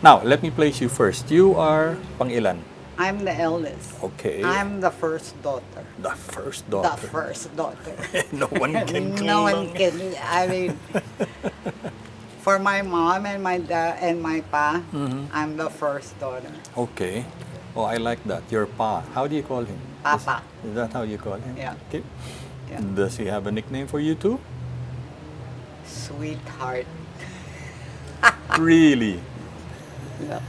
Now, let me place you first. You are pang-ilan? I'm the eldest. Okay. I'm the first daughter. The first The daughter. first daughter. No one can claim. No one can. I mean, for my mom and my dad and my pa, I'm the first daughter. Okay. Oh, I like that. Your pa. How do you call him? Papa. Is that how you call him? Yeah. Okay. Yeah. Does he have a nickname for you too? Sweetheart. Really? Yeah.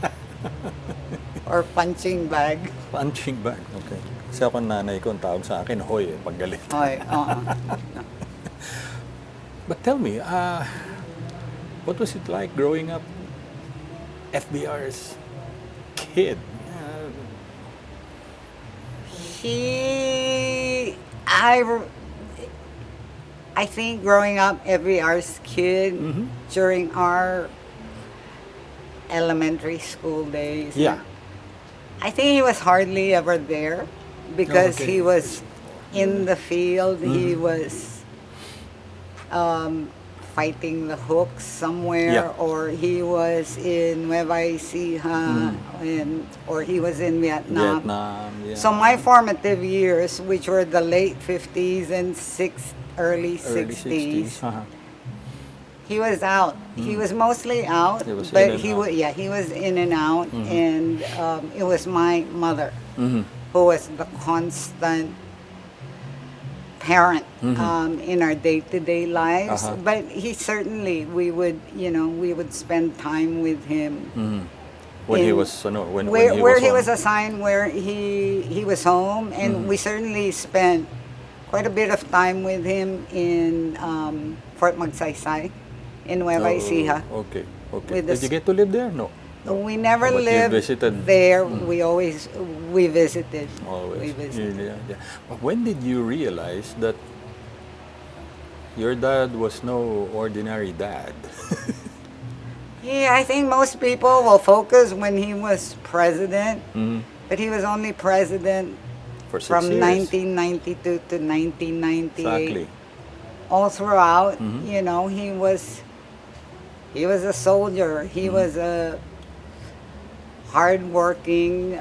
Or punching bag. Punching bag. Okay. Kasi ako nanay ko, ang tawag sa akin, hoy, pag galit. Hoy, But tell me, what was it like growing up FBR's kid? I think growing up FVR's kid during our elementary school days. Yeah. I think he was hardly ever there because Okay. he was in the field. He was fighting the hooks somewhere, Yeah. or he was in Nueva Ecija, or he was in Vietnam. Yeah. So my formative years, which were the late 50s and early 60s, he was out. He was mostly out, He was in but and he out. was he was in and out, and it was my mother who was the constant parent in our day-to-day lives. But he certainly, we would spend time with him. When he in- was, when where he he was was assigned, where he was home, and we certainly spent quite a bit of time with him in Fort Magsaysay, in Nueva Ecija. Okay. With the Did you get to live there? No. We never Oh, but you lived visited. there. We visited. Always. We visited. Yeah. But when did you realize that your dad was no ordinary dad? Yeah, I think most people will focus when he was president, but he was only president For 6 from years. 1992 to 1998. Exactly. All throughout, he was a soldier. He was a hardworking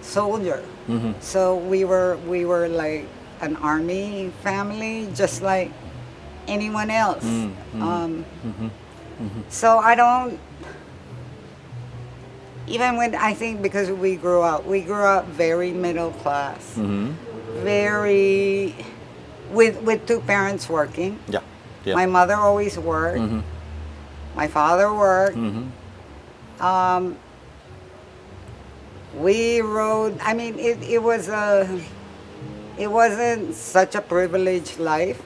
soldier. So we were like an army family, just like anyone else. So I don't. Even when I think because we grew up very middle class, very with two parents working. Yeah. My mother always worked. My father worked. We rode. I mean, it wasn't such a privileged life.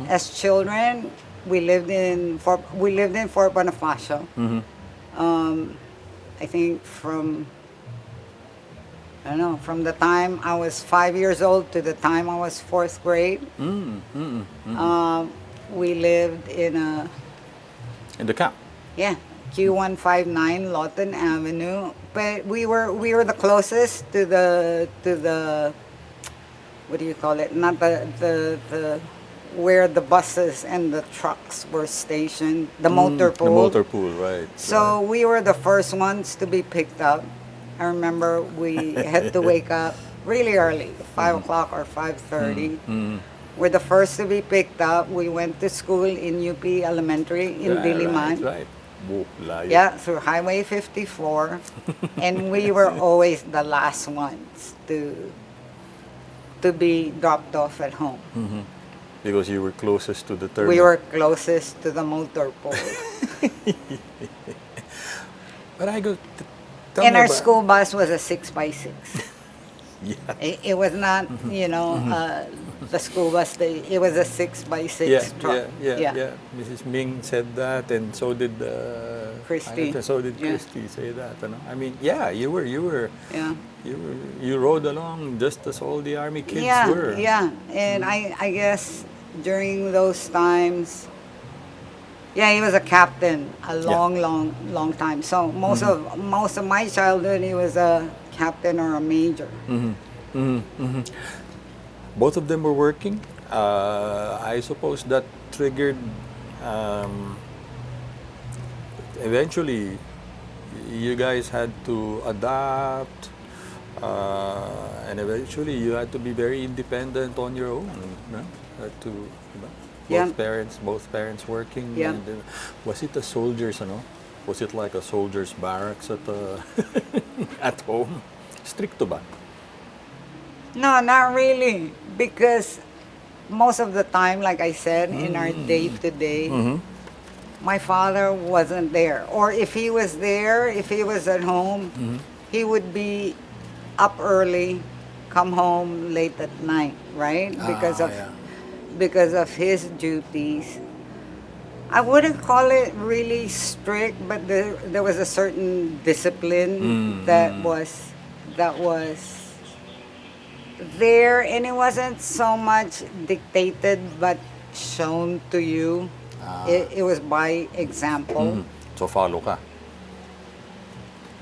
As children, we lived in Fort Bonifacio. I think from the time I was 5 years old to the time I was 4th grade. We lived in In the camp. Q159 Lawton Avenue, but we were the closest to the what do you call it? Not the where the buses and the trucks were stationed, the motor pool. The motor pool, right. So we were the first ones to be picked up. I remember we had to wake up really early, 5 o'clock or 5:30. We're the first to be picked up. We went to school in UP Elementary in Diliman. Right. Layo. Yeah, through Highway 54. And we were always the last ones to be dropped off at home. Because you were closest to the terminal. We were closest to the motor pool. But I go. And our school bus was a 6x6. Yeah. It was not, the school bus. It was a 6x6 truck. Yeah. Mrs. Ming said that, and so did Christy. So did Yeah. Christy say that. I mean, yeah, you were. Yeah. You rode along just as all the army kids were. Yeah, and I guess during those times, he was a captain a long time. So most of my childhood, he was a captain or a major. Both of them were working. I suppose that triggered eventually, you guys had to adapt, and eventually you had to be very independent on your own. No? Had to, Yeah. both parents working. Yeah. And, was it a soldier's, Was it like a soldier's barracks at at home? Stricto ba? No, not really. Because most of the time, like I said, in our day to day, my father wasn't there. Or if he was there, if he was at home, he would be up early, come home late at night, right? Yeah. Because of his duties. I wouldn't call it really strict, but there was a certain discipline that was there, and it wasn't so much dictated but shown to you. It was by example. So follow ka.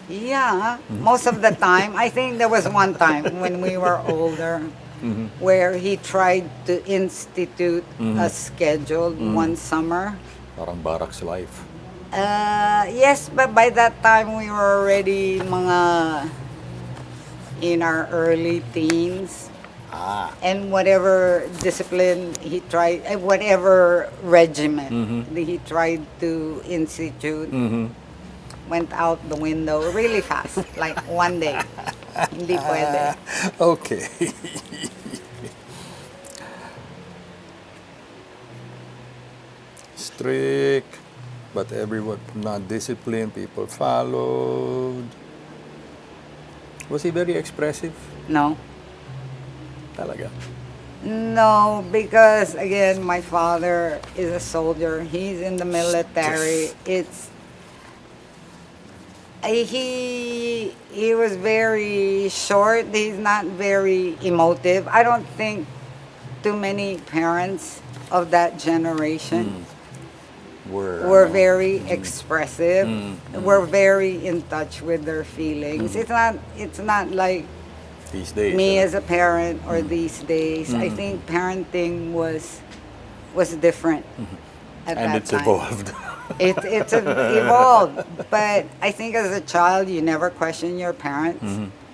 Yeah, most of the time. I think there was one time when we were older where he tried to institute a schedule one summer. Parang barracks life. Yes, but by that time we were already mga in our early teens. And whatever discipline he tried, whatever regimen he tried to institute, went out the window really fast, like one day. Hindi pwede. Okay. Strict, but everyone not disciplined, people followed. Was he very expressive? No. Talaga. No, because again, my father is a soldier. He's in the military. He was very short. He's not very emotive. I don't think too many parents of that generation were very expressive. Were very in touch with their feelings. It's not like These days. me as a parent or these days. I think parenting was different at and that it's time. evolved. It's evolved, but I think as a child you never question your parents.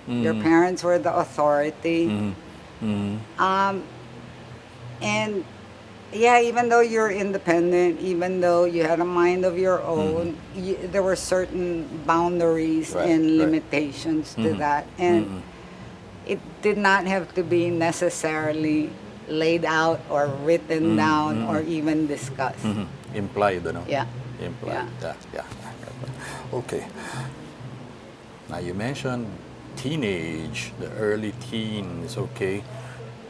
Your parents were the authority. And yeah, even though you're independent, even though you had a mind of your own, there were certain boundaries and limitations to that, and it did not have to be necessarily laid out or written down or even discussed. Implied, Yeah. Implied. Yeah. Okay. Now you mentioned teenage, the early teens. Okay.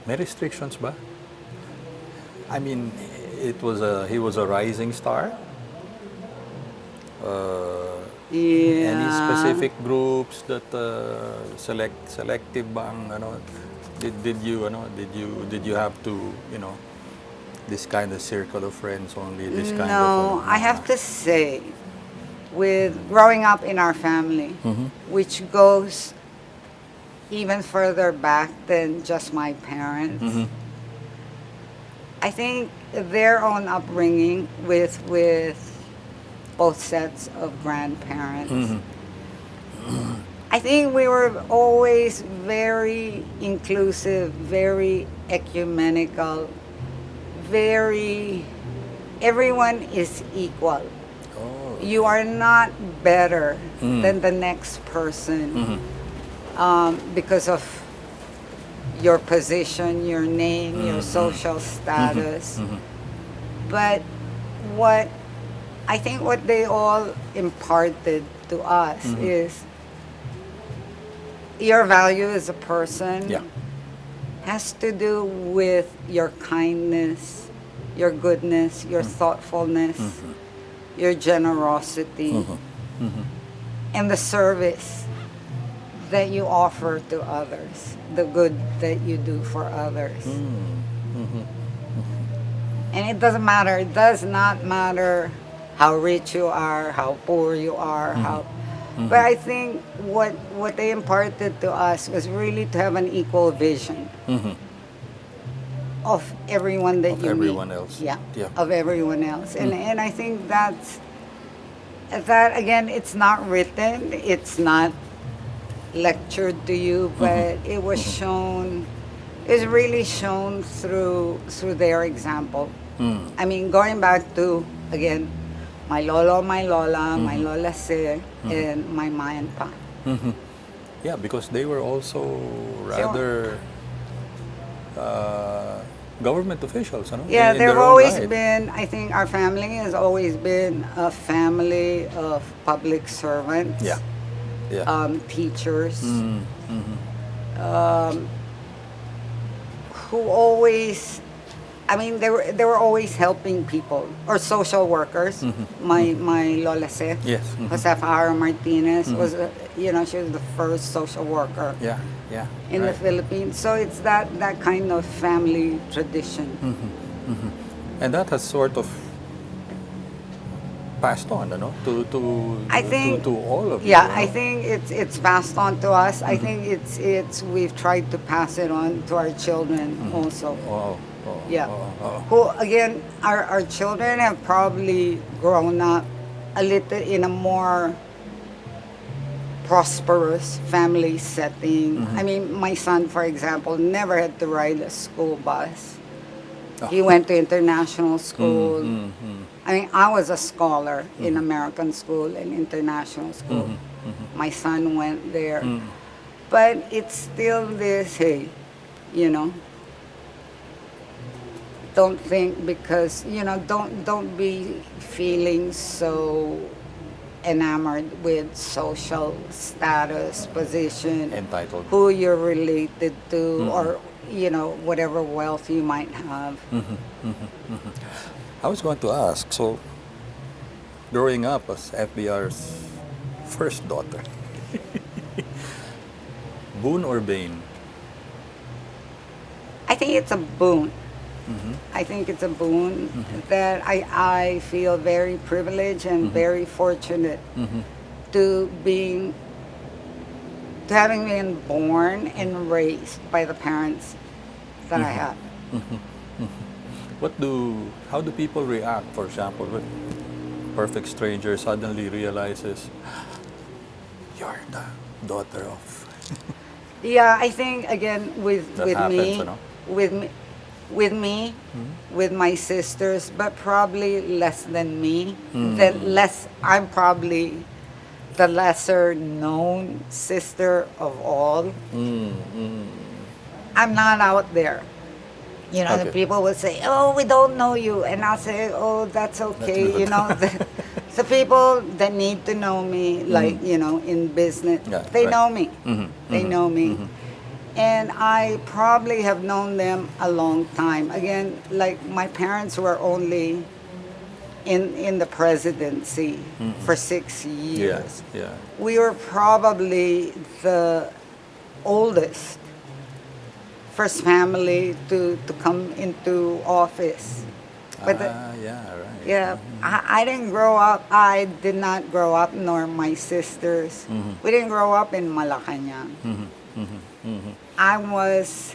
May restrictions ba? I mean, he was a rising star. Yeah. Any specific groups that selective bang did you have to this kind of circle of friends only, this kind of No, I have to say, with growing up in our family, which goes even further back than just my parents, I think their own upbringing with both sets of grandparents. I think we were always very inclusive, very ecumenical, everyone is equal. Oh. You are not better than the next person because of your position, your name, your social status. But what they all imparted to us is your value as a person has to do with your kindness, your goodness, your thoughtfulness, your generosity, and the service that you offer to others, the good that you do for others. And it does not matter how rich you are, how poor you are, but I think what they imparted to us was really to have an equal vision of everyone that you everyone meet. else. Yeah, Yeah. of everyone else. And I think that again, it's not written, it's not lectured to you, but it was shown, is really shown through their example. I mean, going back to again, my lolo, my lola, my lola se, and my ma and pa. Yeah, because they were also rather government officials, you know, Yeah, in there have their own always right. been, I think our family has always been a family of public servants, Yeah, yeah. teachers, Mm-hmm. who always, I mean, they were always helping people, or social workers. My Lola se, Yes. Josefa Martinez, was, she was the first social worker Yeah, yeah. in the right. Philippines. So it's that kind of family tradition. And that has sort of passed on, you know, I think, to all of you. yeah, You I know? think it's passed on to us. I think it's we've tried to pass it on to our children also. Oh, oh, Yeah. oh, oh. Who again, our children have probably grown up a little in a more prosperous family setting. I mean, my son, for example, never had to ride a school bus. He went to international school. I mean, I was a scholar in American school and international school. My son went there. But it's still this, hey, you know, don't think because, don't be feeling so enamored with social status, position, Entitled. who you're related to, or, whatever wealth you might have. I was going to ask, so growing up as FBR's first daughter, boon or bane? I think it's a boon. I think it's a boon that I feel very privileged and very fortunate to having been born and raised by the parents that I have. How do people react, for example, when perfect stranger suddenly realizes you're the daughter of... Yeah, I think again with That with happens, me, you know? with me, with my sisters, but probably less than me. I'm probably the lesser known sister of all. I'm not out there. The Okay. people will say, "Oh, we don't know you," and I'll say, "Oh, that's okay." good. The people that need to know me, like in business, Yeah, they right. know me. They know me, and I probably have known them a long time. Again, like my parents were only in the presidency for 6 years. Yeah. We were probably the oldest first family to come into office. But Yeah, right. yeah, I didn't grow up, I did not grow up, nor my sisters. We didn't grow up in Malacanang. I was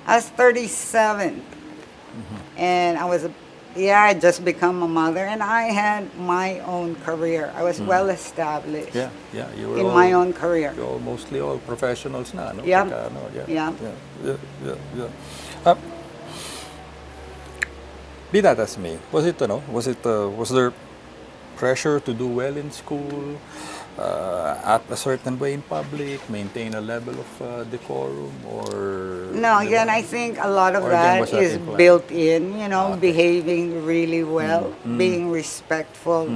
37, and I just become a mother, and I had my own career. I was well established Yeah, you were in my own career. You're mostly all professionals na, no? Yeah. Pagka, ano, Yeah. Yeah. Be that as may, was there pressure to do well in school, act a certain way in public, maintain a level of decorum, or... No, again, I think a lot of Or again, that was that is implied? built in, Okay. behaving really well, being respectful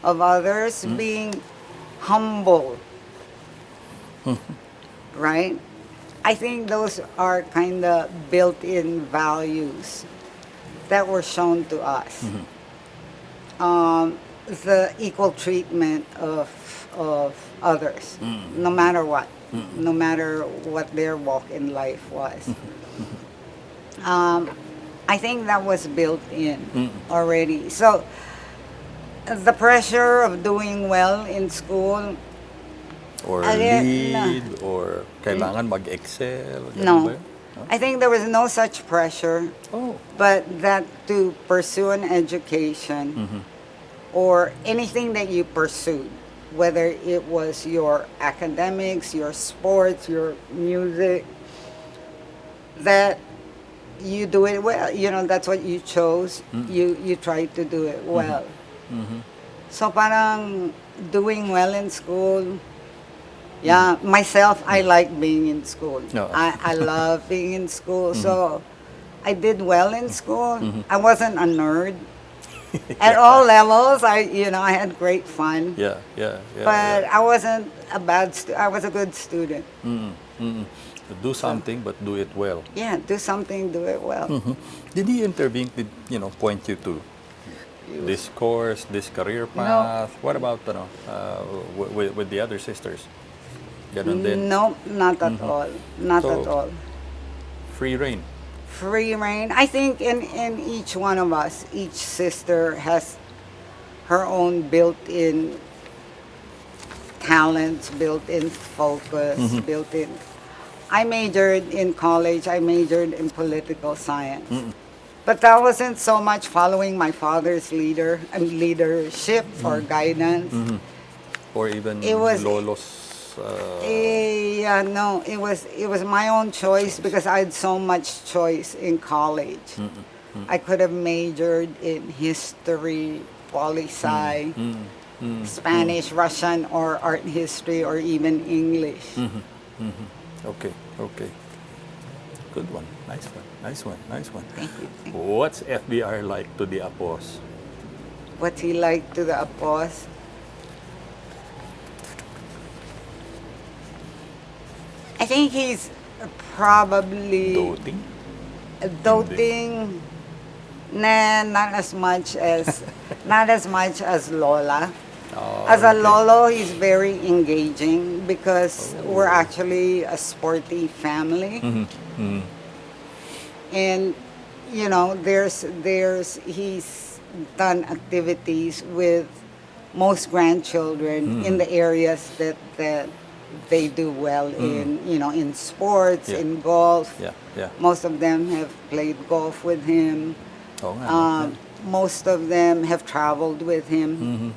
of others, being humble, right? I think those are kind of built-in values that were shown to us. The equal treatment of others, no matter what, no matter what their walk in life was. I think that was built in already. So the pressure of doing well in school, Or Again, lead, or kailangan mag-excel? Ganun ba no. yun? No? I think there was no such pressure, Oh. but that to pursue an education or anything that you pursued, whether it was your academics, your sports, your music, that you do it well. You know, that's what you chose. You try to do it well. So parang doing well in school, yeah, myself, I like being in school. No. I love being in school. So I did well in school. I wasn't a nerd. At all levels, I had great fun. Yeah. But I wasn't a I was a good student. Do something, but do it well. Yeah, do something, do it well. Did he intervene? Did point you to this course, this career path? What about with the other sisters? Ganon din. No, not at all. Not So- at all. Free reign. Free reign. I think in each one of us, each sister has her own built-in talents, built-in focus, built-in. I majored in college. I majored in political science. But that wasn't so much following my father's leadership or guidance. Or even It was- Lolo's. Yeah, no, it was my own choice because I had so much choice in college. I could have majored in history, poli-sci, Spanish, Russian, or art history, or even English. Okay. Good one. Nice one. Thank you. What's FBR like to the Apos? What's he like to the Apos? I think he's probably doting. Nah, not as much as Lola. As a lolo, he's very engaging because we're actually a sporty family, and he's done activities with most grandchildren in the areas that they do well in, in sports, Yeah. in golf. Yeah. Most of them have played golf with him. Oo nga. Most of them have traveled with him.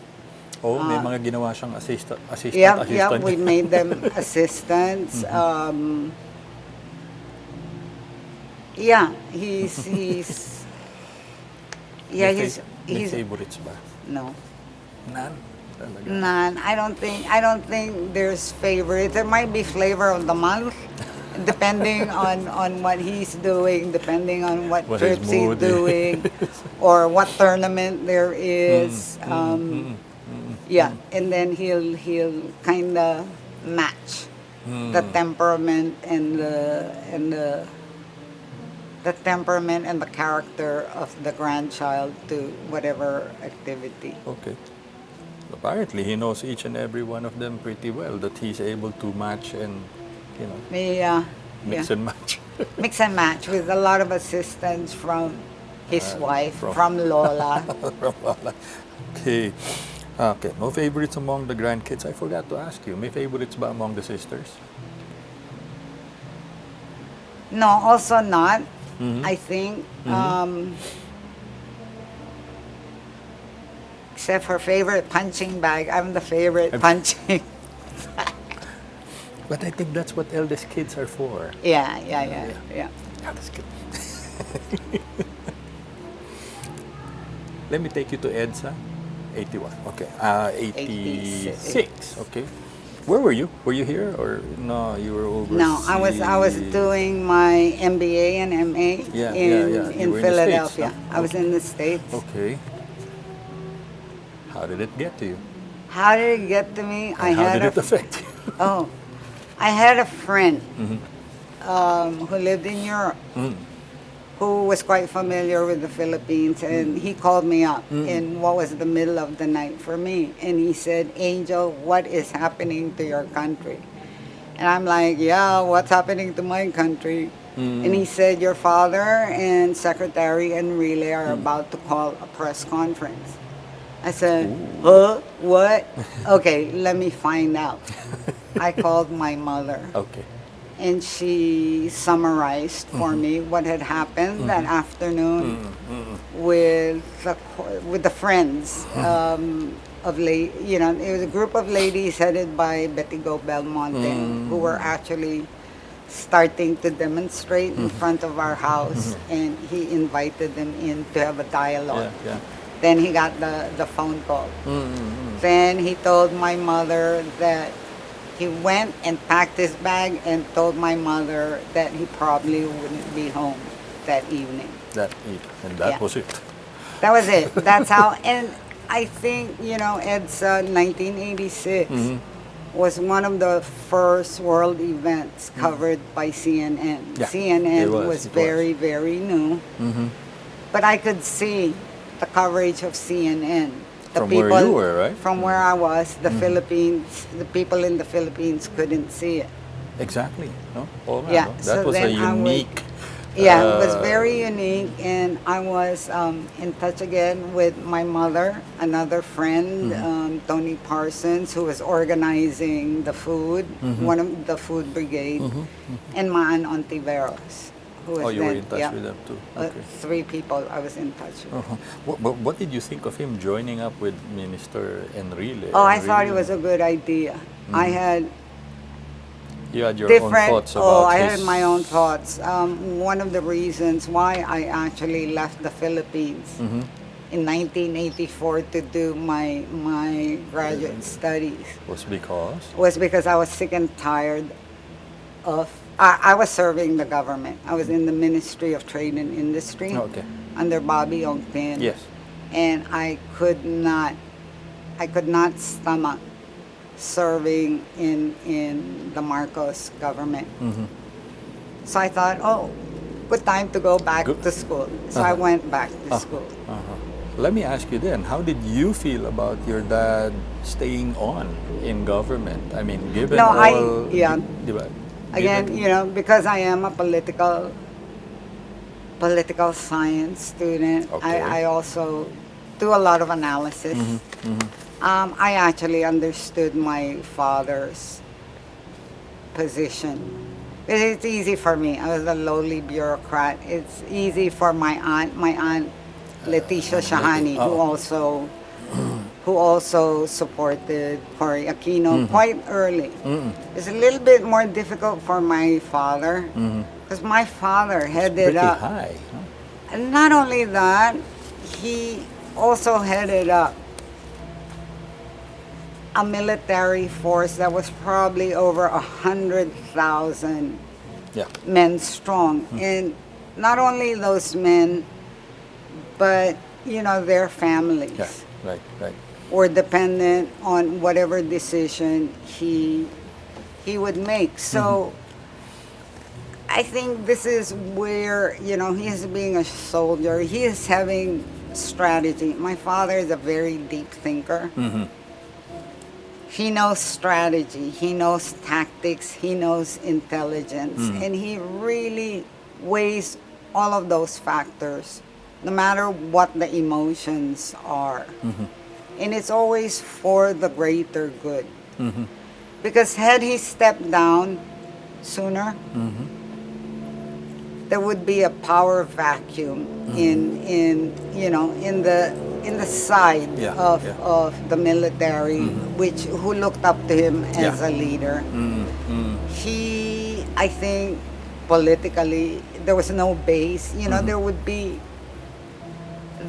May mga ginawa siyang assistant. Yeah, we made them assistants. Yeah, he's May he's favorites ba? no. None? Talaga? None. I don't think there's favorite. There might be flavor of the month, depending on what he's doing, depending on what What his trips he's mood is. doing, or what tournament there is. Yeah, and then he'll kind of match the temperament and the temperament and the character of the grandchild to whatever activity. Okay. Apparently, he knows each and every one of them pretty well, that he's able to match and, Yeah, mix and match. mix and match with a lot of assistance from his wife, from- from Lola. Okay. Okay. No favorites among the grandkids. I forgot to ask you, may favorites ba among the sisters? No, also not. I think. Except for favorite punching bag. I'm the favorite punching. But I think that's what eldest kids are for. Yeah. Eldest kid. Let me take you to EDSA. 81. Okay. 86. Okay. Where were you? Were you here or no? You were overseas. No, I was doing my MBA and MA Yeah, in yeah. You were in the Philadelphia. States, I was in the States. Okay. How did it get to you? How did it get to me? And how did it affect you? Oh, I had a friend who lived in Europe who was quite familiar with the Philippines, and he called me up in what was the middle of the night for me, and he said, "Angel, what is happening to your country?" And I'm like, "Yeah, what's happening to my country?" And he said, "Your father and Secretary Enrile are about to call a press conference." I said, "Huh? What?" Okay, let me find out. I called my mother, Okay. and she summarized for me what had happened that afternoon with the friends of it was a group of ladies headed by Betty Go Belmonte who were actually starting to demonstrate in front of our house, and he invited them in to have a dialogue. Yeah. Then he got the phone call. Then he told my mother that he went and packed his bag and told my mother that he probably wouldn't be home that evening. And that Yeah. was it. That was it. That's how. And I think, EDSA 1986 was one of the first world events covered by CNN. Yeah, CNN it was, was it very, very new. But I could see the coverage of CNN. From where you were, right? From where I was, the Philippines, the people in the Philippines couldn't see it. Exactly. No? Oh, man, Yeah, no? That so was a then I would- unique. Yeah, it was very unique, and I was in touch again with my mother, another friend, Tony Parsons, who was organizing the food, one of the food brigade, and my aunt Ontiveros, who was Oh, you were then, in touch yeah, with them too. Okay. 3 people I was in touch with. What did you think of him joining up with Minister Enrile? Oh, I thought it was a good idea. I had You had your own different. thoughts about I his... had my own thoughts. One of the reasons why I actually left the Philippines in 1984 to do my graduate studies was because... was because I was sick and tired of. I was serving the government. I was in the Ministry of Trade and Industry Okay. under Bobby Ongpin. Yes. And I could not stomach serving in the Marcos government. So I thought, good time to go back Good. to school. So I went back to school. Let me ask you then, how did you feel about your dad staying on in government? I mean, given No, all... yeah. Diba? Again, Given- because I am a political science student, Okay. I also do a lot of analysis. I actually understood my father's position. It's easy for me. I was a lowly bureaucrat. It's easy for my aunt Leticia Shahani, who also supported Cory Aquino quite early. It's a little bit more difficult for my father, because my father headed Pretty up. high. Huh? And not only that, he also headed up a military force that was probably over 100,000 Yeah. men strong. And not only those men, but, their families Yeah. Right. were dependent on whatever decision he would make. So I think this is where, he is being a soldier. He is having strategy. My father is a very deep thinker. He knows strategy, he knows tactics, he knows intelligence, and he really weighs all of those factors, no matter what the emotions are. And it's always for the greater good. Because had he stepped down sooner, there would be a power vacuum in the side Yeah, of the military, who looked up to him as Yeah. a leader. He, I think, politically, there was no base. There would be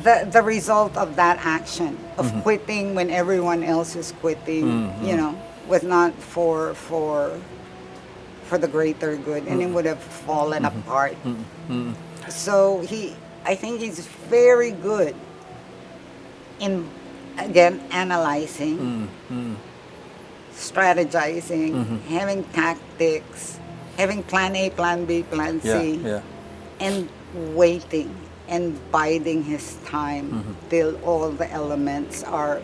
the result of that action of quitting when everyone else is quitting. Was not for the greater good, and it would have fallen apart. So I think he's very good in, again, analyzing, strategizing, having tactics, having plan A, plan B, plan C, Yeah. and waiting and biding his time till all the elements are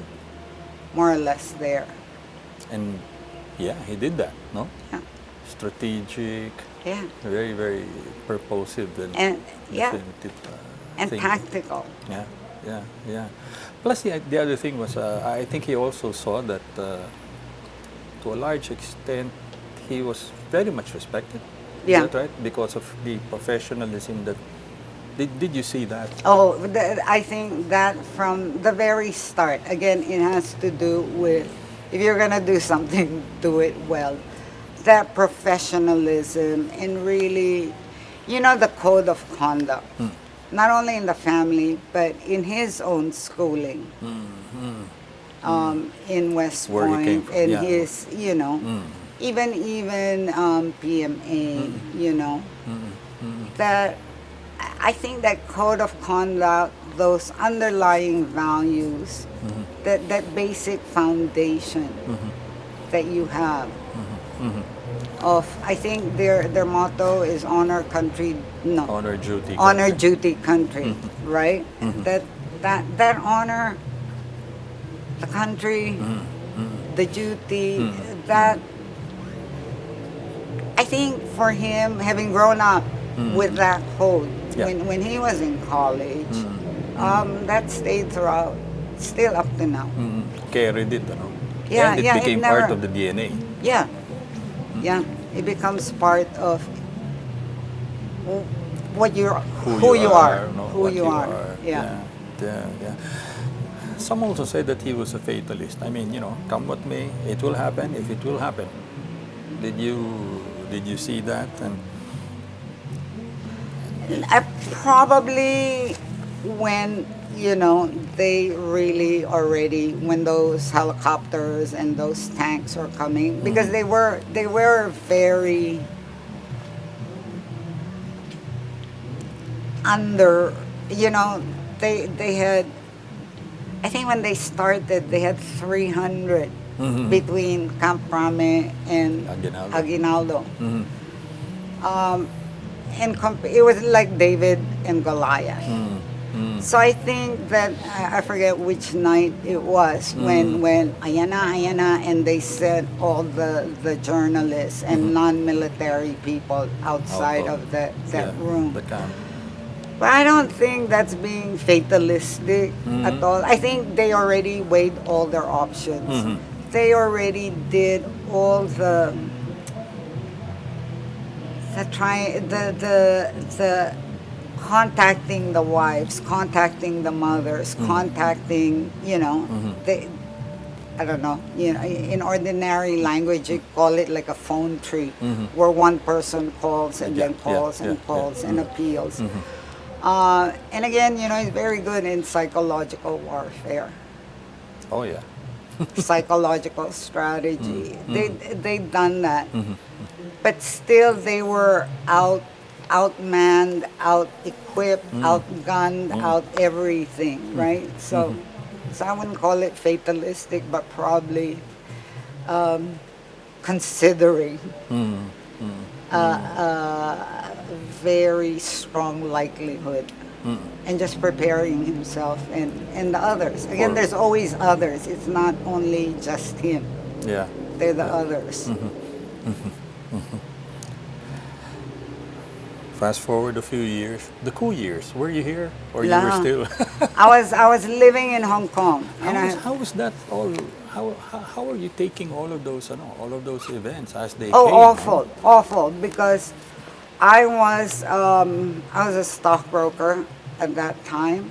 more or less there. And yeah, he did that, no? Yeah. Strategic, Yeah. very, very purposive And yeah, definitive and thinking. tactical. Yeah. Plus, the other thing was, I think he also saw that to a large extent, he was very much respected. Yeah. Is that right? Because of the professionalism that Did you see that? Oh, I think that from the very start, again, it has to do with if you're going to do something, do it well. That professionalism and really, the code of conduct, not only in the family, but in his own schooling in West Where he came Point, from, and yeah. his, even PMA, that I think that code of conduct, those underlying values, that basic foundation that you have of, I think their motto is honor country, no, Honor, duty, honor, country. duty, country, right? That honor the country, the duty, that I think for him, having grown up with that code, Yeah. when he was in college, that stayed throughout, still up to now. Carried it, ano? Yeah, And it yeah, it became part never- of the DNA. Yeah, yeah, it becomes part of what you're, who you are, no, who what you are. Yeah. Yeah. Some also say that he was a fatalist. I mean, come what may, it will happen if it will happen. Did you see that? And I probably when they really already when those helicopters and those tanks were coming, because they were very under, they had, I think when they started they had 300 between Camp Rame and Aguinaldo. Aguinaldo. It was like David and Goliath. So I think that I forget which night it was when ayana, and they sent all the journalists and non-military people outside of that room. The camp. But I don't think that's being fatalistic at all. I think they already weighed all their options. They already did all the contacting the wives, contacting the mothers, contacting, they, I don't know, in ordinary language, you call it like a phone tree, where one person calls and then calls and calls and appeals. And again, he's very good in psychological warfare. Oh, yeah. Psychological strategy. They've done that. But still, they were outmanned, out-equipped, outgunned, out everything, right? So I wouldn't call it fatalistic, but probably considering a very strong likelihood and just preparing himself and the others. Again, there's always others. It's not only just him. Yeah. They're the others. Fast forward a few years, the coup years. Were you here, or you were still? I was living in Hong Kong, and How was that all? How are you taking all of those events as they oh, came? awful, because I was a stockbroker at that time,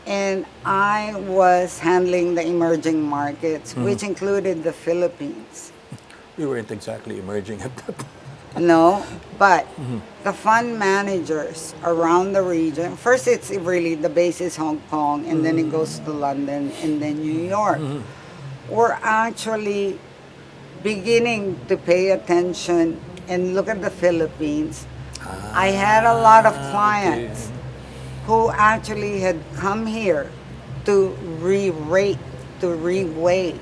and I was handling the emerging markets, which included the Philippines. We weren't exactly emerging at that time. No, but the fund managers around the region, first it's really, the base is Hong Kong, and then it goes to London, and then New York, were actually beginning to pay attention and look at the Philippines. I had a lot of clients who actually had come here to re-rate, to re-weigh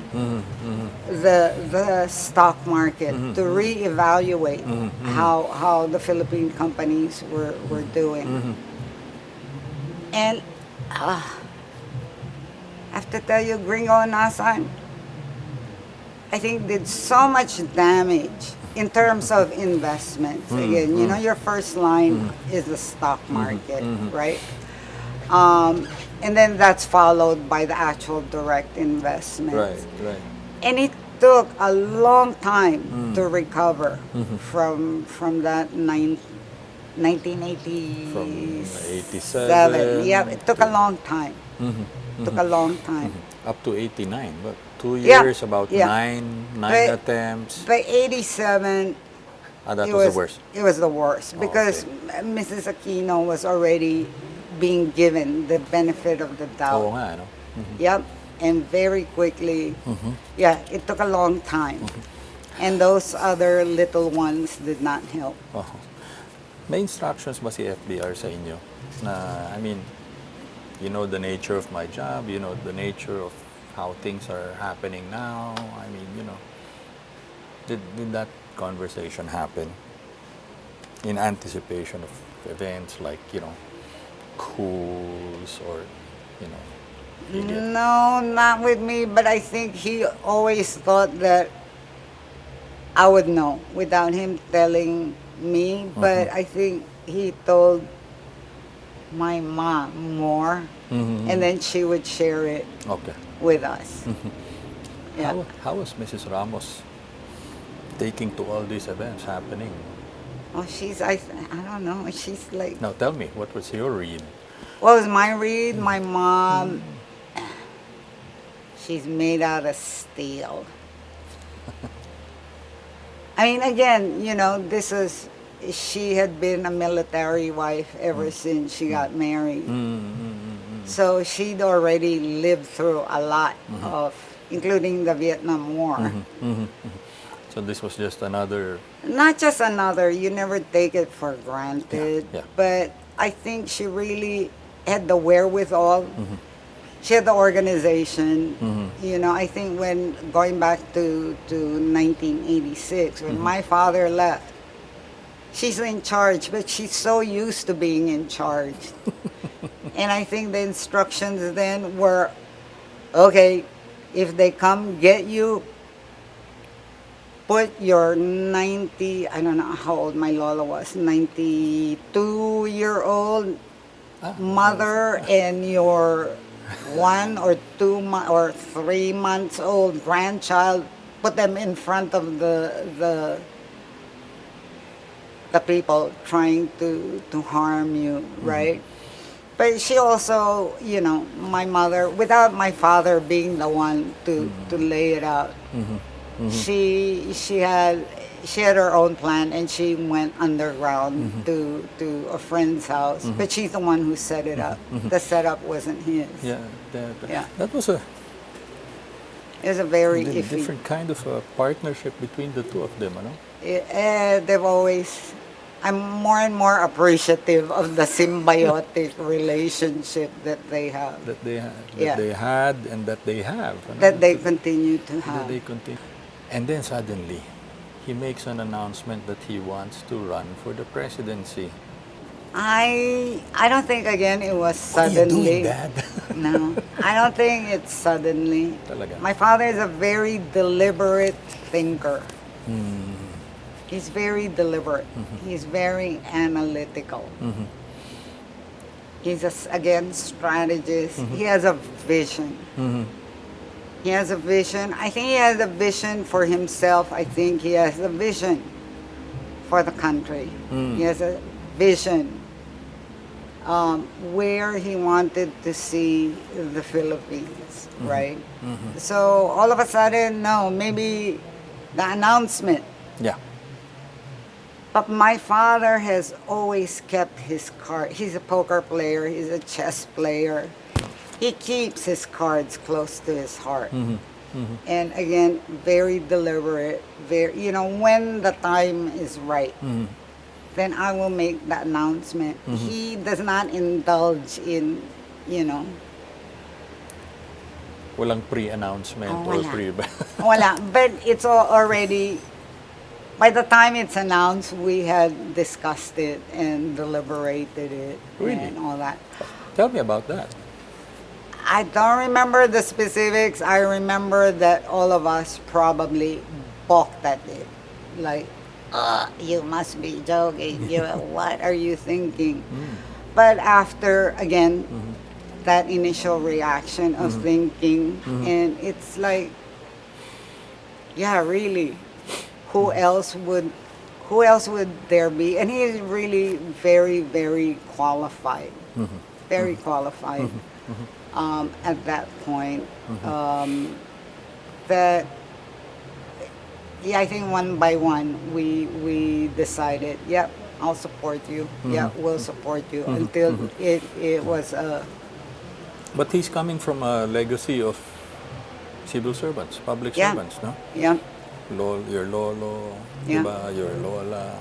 the stock market, to re-evaluate how the Philippine companies were doing. And I have to tell you, Gringo and Nasan, I think did so much damage in terms of investments. Again, your first line is the stock market, right? And then that's followed by the actual direct investments. Right. And it took a long time to recover from that From 1987. Yeah, it took a long time. Took a long time. Up to 89, but 2 Yeah, years, about yeah. nine But attempts. by 87, That it was the was worst. it was the worst Oh, because okay. Mrs. Aquino was already being given the benefit of the Oo doubt. nga, no? Yep, and very quickly, yeah, it took a long time. And those other little ones did not help. Oh. May instructions ba si FBR sa inyo? Na, I mean, you know the nature of my job, you know the nature of how things are happening now. I mean, did that conversation happen in anticipation of events like, coups or, idiot? No, not with me, but I think he always thought that I would know without him telling me. But I think he told my mom more, and then she would share it Okay. with us. Yeah. How was Mrs. Ramos taking to all these events happening? Oh, I don't know. She's like, Now tell me, what was your read? what was my read? My mom, she's made out of steel. I mean, again, she had been a military wife ever since she got married. So she'd already lived through a lot of, including the Vietnam War. So this was just another. Not just another, you never take it for granted. Yeah. But I think she really had the wherewithal. She had the organization. I think when going back to 1986, when my father left, she's in charge, but she's so used to being in charge. And I think the instructions then were, okay, if they come get you, put your I don't know how old my Lola was, 92-year-old mother and your 1 or 2 or 3 months old grandchild, put them in front of the people trying to harm you, right? But she also, my mother, without my father being the one to lay it out, she had her own plan, and she went underground to a friend's house. But she's the one who set it up. The setup wasn't his. Yeah, Yeah. that was a It was a very iffy. different kind of a partnership between the two of them, ano? They've always. I'm more and more appreciative of the symbiotic relationship that they have. That they had, Yeah. they had, and that they have. Ano? That they continue to That have. they continue. And then suddenly, he makes an announcement that he wants to run for the presidency. I don't think again it was What are you suddenly. doing, Dad? No, I don't think it's suddenly. Talaga? My father is a very deliberate thinker. He's very deliberate. He's very analytical. He's again strategist. He has a vision. He has a vision. I think he has a vision for himself. I think he has a vision for the country. He has a vision where he wanted to see the Philippines, right? So all of a sudden, no, maybe the announcement. Yeah. But my father has always kept his card. He's a poker player. He's a chess player. He keeps his cards close to his heart. And again, very deliberate. When the time is right, then I will make the announcement. He does not indulge in, Walang pre-announcement or wala. pre. Wala. But it's already. By the time it's announced, we had discussed it and deliberated it Really? and all that. Tell me about that. I don't remember the specifics. I remember that all of us probably balked at it. Like, you must be joking. What are you thinking? But after, again, that initial reaction of thinking, and it's like, yeah, really. Who else would who else would there be? And he is really very, very qualified. Very qualified at that point. That, yeah, I think one by one we decided, yep, I'll support you. Yeah, we'll support you until it was But he's coming from a legacy of civil servants, public yeah, servants, no? yeah, Your lolo, Yeah. diba? Your lola.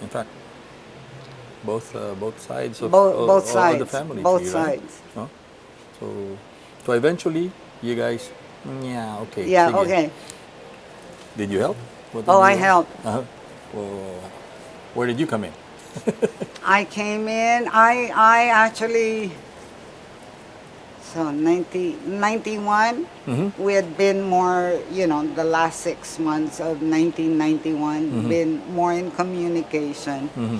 In fact, both sides of both of the sides, family both tree, right? sides. No? So eventually, you guys, yeah, okay. Yeah, sige. okay. Did you help? What Oh, did I you- helped. Oh, where did you come in? I came in. I actually. So 91, we had been more, the last 6 months of 1991, been more in communication. You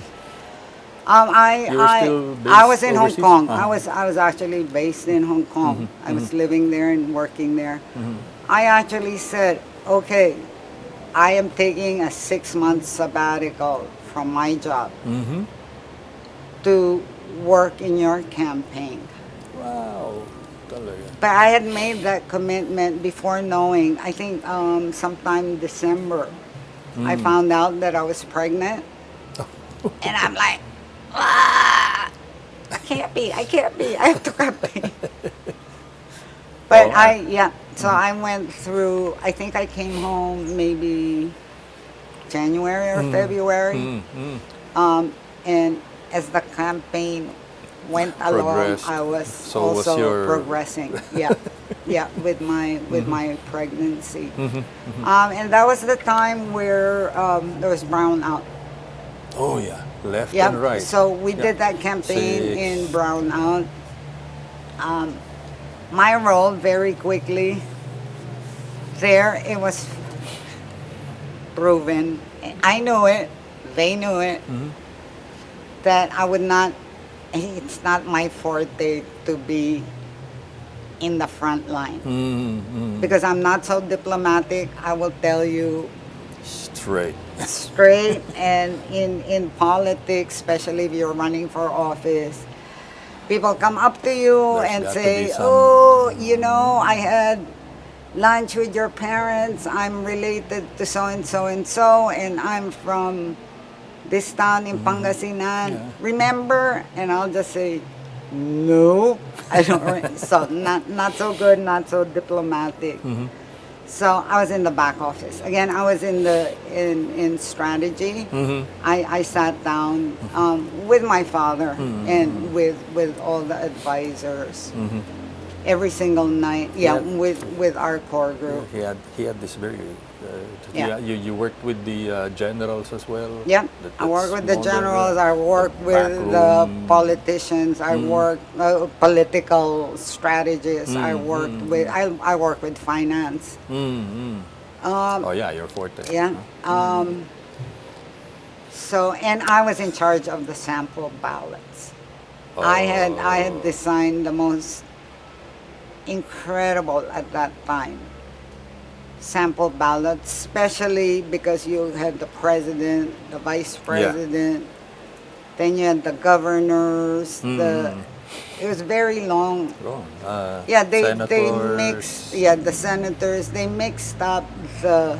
were still I was based in overseas? Hong Kong. Uh-huh. I was actually based in Hong Kong. I was living there and working there. I actually said, okay, I am taking a 6-month sabbatical from my job to work in your campaign. Wow. Talaga. But I had made that commitment before knowing. I think sometime December, I found out that I was pregnant. And I'm like, I can't be. I have to campaign. But so I went through, I think I came home maybe January or February. And as the campaign went along, Progressed. I was So was also your- progressing. Yeah, with my pregnancy. And that was the time where there was brownout. Oh yeah, left Yeah, and right. so we Yeah. did that campaign 6. in brownout. My role very quickly there, it was proven. I knew it. They knew it. That I would not. It's not my forte to be in the front line because I'm not so diplomatic. I will tell you Straight. straight. And in politics, especially if you're running for office, people come up to you There's and got to say, be some- oh, I had lunch with your parents. I'm related to so and so and so, and I'm from this town in Pangasinan. Yeah. Remember? And I'll just say, no, I don't. So not so good, not so diplomatic. So I was in the back office. Again, I was in strategy. I sat down with my father and with all the advisors every single night. Yeah, Yeah. with our core group. He had this very. Yeah. You worked with the generals as well. Yeah, I work with the generals. I work with the politicians. I work political strategists. I work with finance. Oh yeah, your forte. Yeah. So, and I was in charge of the sample ballots. I had designed the most incredible at that time sample ballots, especially because you had the president, the vice president, then you had the governors. It was very long. Yeah, they mixed. Yeah, the senators, they mixed up the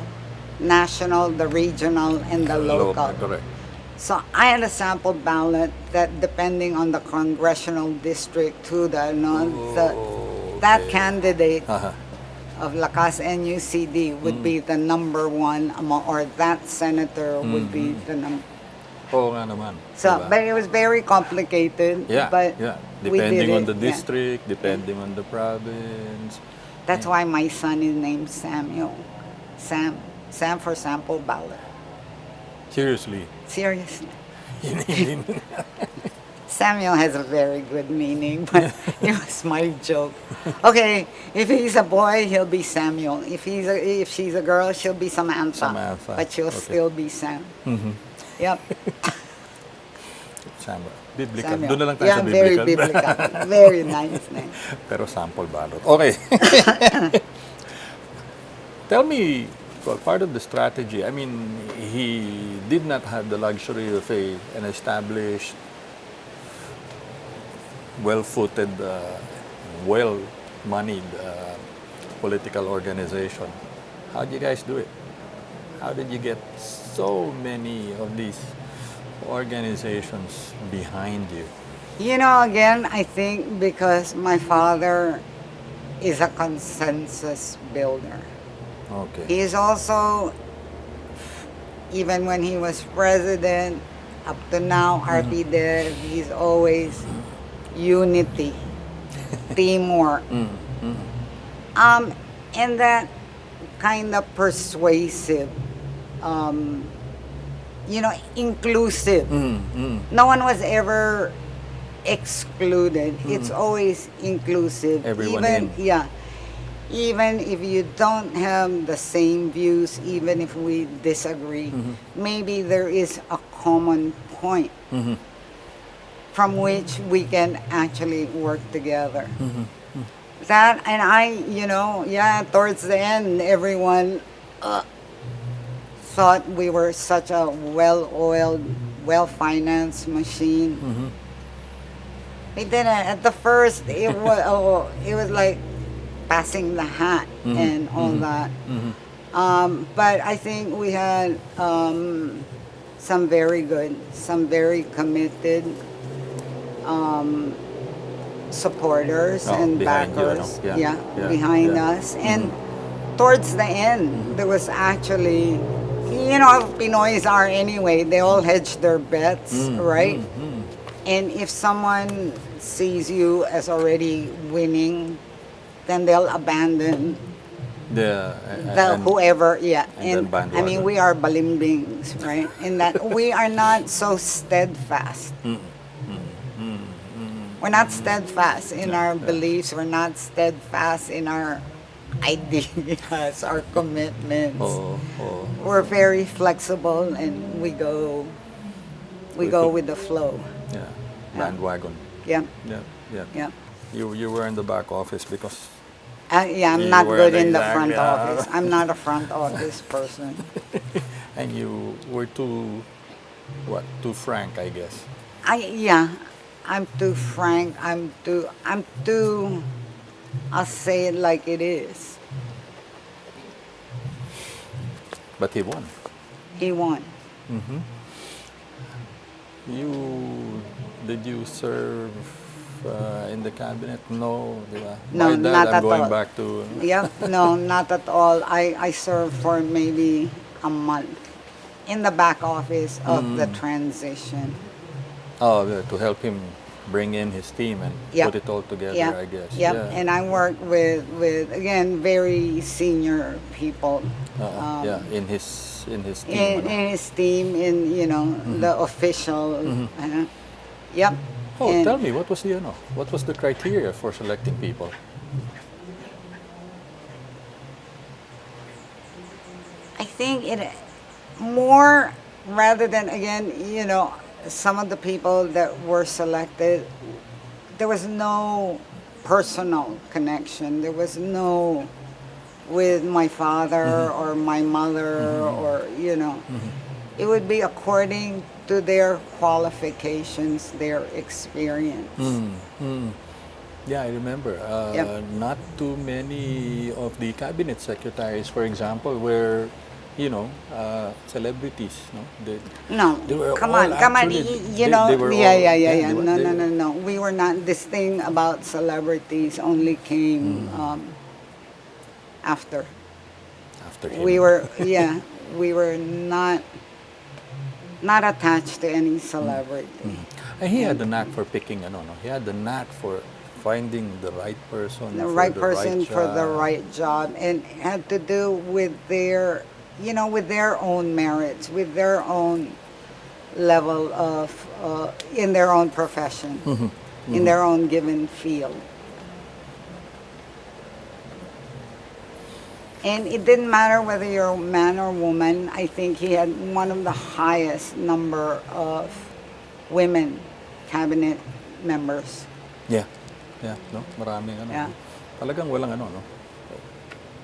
national, the regional, and the local. Correct. So I had a sample ballot that, depending on the congressional district, to that candidate of Lakas NUCD would be the number one among, or that senator would be the number. Oo nga naman. So, Diba? but it was very complicated. Yeah, but yeah. we did Depending on it, the yeah. district, depending on the province. That's why my son is named Samuel. Sam for sample ballot. Seriously. Seriously. Samuel has a very good meaning, but it was my joke. Okay, if he's a boy, he'll be Samuel. If she's a girl, she'll be Samantha. Samantha, But she'll okay. still be Sam. Yep. Biblical. Samuel. Doon na lang tayo Yeah, sa very biblical. biblical. Very nice name. Pero sample ballot. Okay. Tell me, Well, part of the strategy, I mean, he did not have the luxury of an established, well-footed, well-moneyed political organization. How did you guys do it? How did you get so many of these organizations behind you? You know, again, I think because my father is a consensus builder. Okay. He is also, even when he was president, up to now, RPDev, he's always unity, teamwork. And that kind of persuasive, inclusive. No one was ever excluded. It's always inclusive. Everyone even in. Yeah, even if you don't have the same views, even if we disagree, maybe there is a common point from which we can actually work together. That, and towards the end, everyone thought we were such a well-oiled, well-financed machine. It didn't. At the first, it was like passing the hat and all that. But I think we had some very good, some very committed supporters and behind you, backers. yeah, Behind yeah. us. And towards the end, there was actually, how Pinoys are anyway. They all hedge their bets, right? And if someone sees you as already winning, then they'll abandon whoever. Yeah, and then I mean, we are balimbings, right? In that we are not so steadfast. We're not steadfast in our beliefs. We're not steadfast in our ideas, our commitments. We're very flexible, and we go with the flow. Yeah, bandwagon. Yeah. Yeah. You were in the back office because. I'm not good in the front office. I'm not a front office person. And you were too frank, I guess. I'm too frank. I'll say it like it is. But he won. He won. Did you serve in the cabinet? No, diba? No, By that, not I'm at going all. back to. No, not at all. I served for maybe a month in the back office of the transition. To help him bring in his team and put it all together, I guess. Yeah, and I worked with again very senior people. In his team. In his team, the official. Yep. Tell me, what was the criteria for selecting people? I think it more rather than some of the people that were selected, there was no personal connection. There was no with my father or my mother or it would be according to their qualifications, their experience. Yeah, I remember. Not too many of the cabinet secretaries, for example, were celebrities. No, they were come all on. actually- they were all- Yeah. they- No. We were not. This thing about celebrities only came after. After him. We were not attached to any celebrity. And he had the knack for picking, he had the knack for finding the right person. The for right the person right for the job. right job, and it had to do with their, with their own merits, with their own level of, in their own profession, in their own given field. And it didn't matter whether you're a man or woman. I think he had one of the highest number of women cabinet members. Yeah. No? Maraming Yeah. Talagang walang no?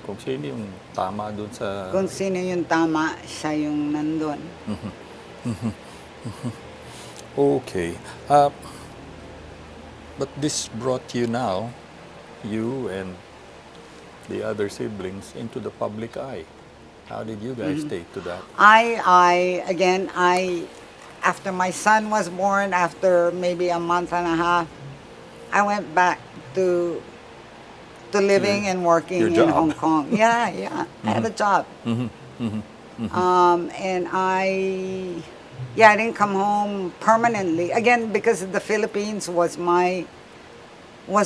Kung sino yung tama dun sa... Kung sino yung tama, siya yung nandun. Okay. But this brought you now, you and the other siblings, into the public eye. How did you guys take to that? After my son was born, after maybe a month and a half, I went back to living and working your in job. Hong Kong. Yeah. I had a job. And I didn't come home permanently. Again, because the Philippines was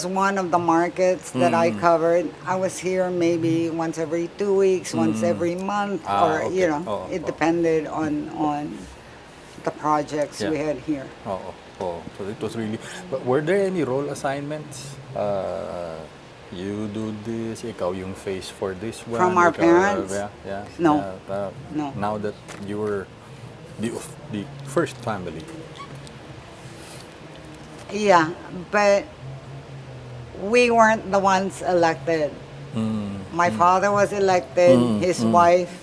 one of the markets that I covered. I was here maybe once every 2 weeks, once every month, or okay. It depended on the projects we had here. So it was really... But were there any role assignments? You do this, ikaw yung face for this one. From our parents? No. No. Now that you were the first family. Yeah, but we weren't the ones elected. My father was elected. His wife,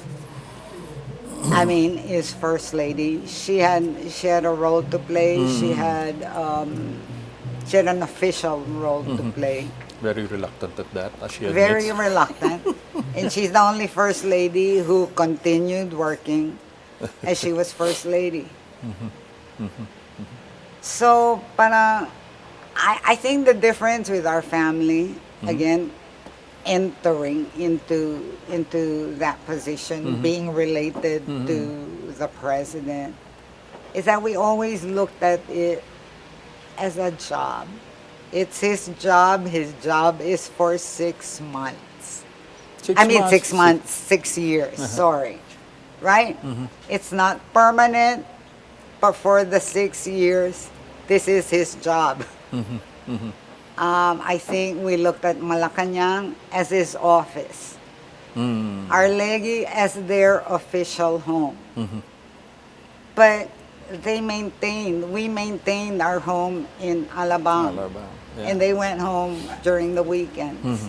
is first lady. She had a role to play. She had an official role to play. Very reluctant at that, as she admits. Very reluctant. And she's the only first lady who continued working as she was first lady. So, I think the difference with our family, again, entering into that position, being related to the president, is that we always looked at it as a job. It's his job. His job is for 6 months. 6 months, 6 years, sorry. Right? It's not permanent, but for the 6 years, this is his job. I think we looked at Malacanang as his office. Arlegui as their official home. But we maintained our home in Alabang. Yeah. And they went home during the weekends.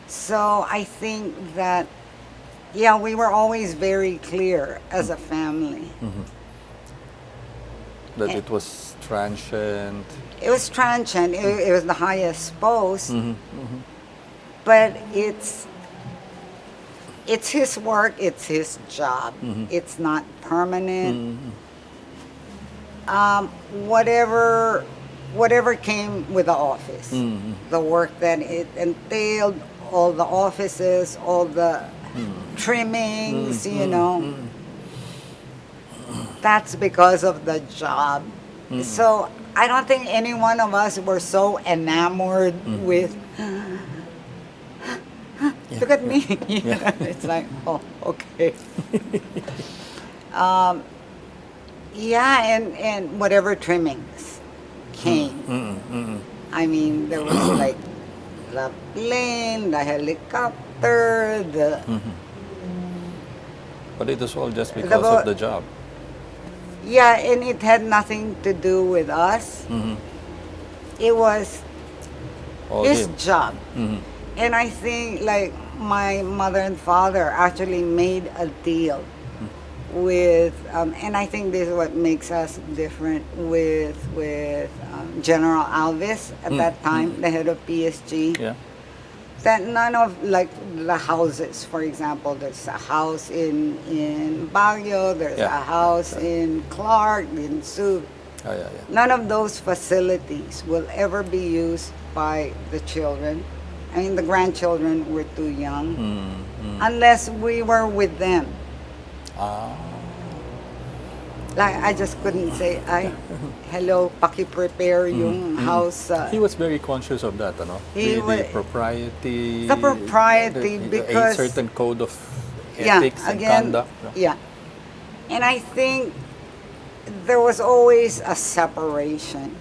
So I think that, we were always very clear as a family. That it was transient. It was transient. It was the highest post. But it's his work. It's his job. It's not permanent. Whatever came with the office, the work that it entailed, all the offices, all the trimmings, that's because of the job. So I don't think any one of us were so enamored with, look at me. It's like, oh, okay. And whatever trimmings came. There was like the plane, the helicopter, But it was all just because of the job. Yeah, and it had nothing to do with us. It was All his him. job. And I think like my mother and father actually made a deal with, and I think this is what makes us different with General Alves at that time, the head of PSG. Yeah. That none of like the houses, for example, there's a house in Baguio, there's a house in Clark, in Sud. None of those facilities will ever be used by the children. The grandchildren were too young, unless we were with them. Like I just couldn't say, hello, paki-prepare yung house. He was very conscious of that, the propriety. The propriety, because a certain code of ethics and conduct. Yeah. And I think there was always a separation.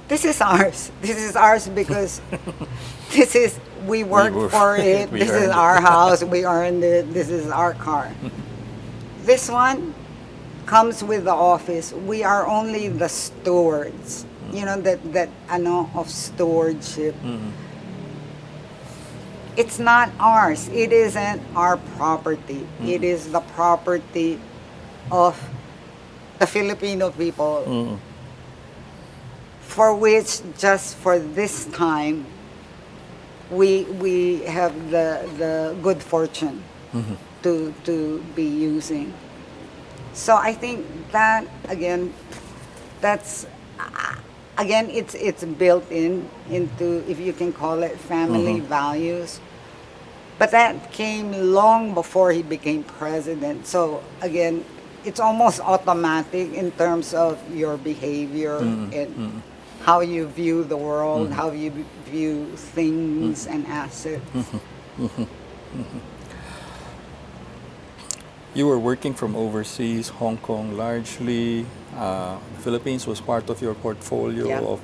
This is ours. This is ours because we worked for it. This is our house. We earned it. This is our car. This one comes with the office. We are only the stewards. That of stewardship. it's not ours. It isn't our property. It is the property of the Filipino people, for which just for this time we have the good fortune to be using. So I think that that's again it's built into, if you can call it, family values. But that came long before he became president. So again, it's almost automatic in terms of your behavior and how you view the world, how you view things and assets. You were working from overseas, Hong Kong largely. The Philippines was part of your portfolio Yeah. of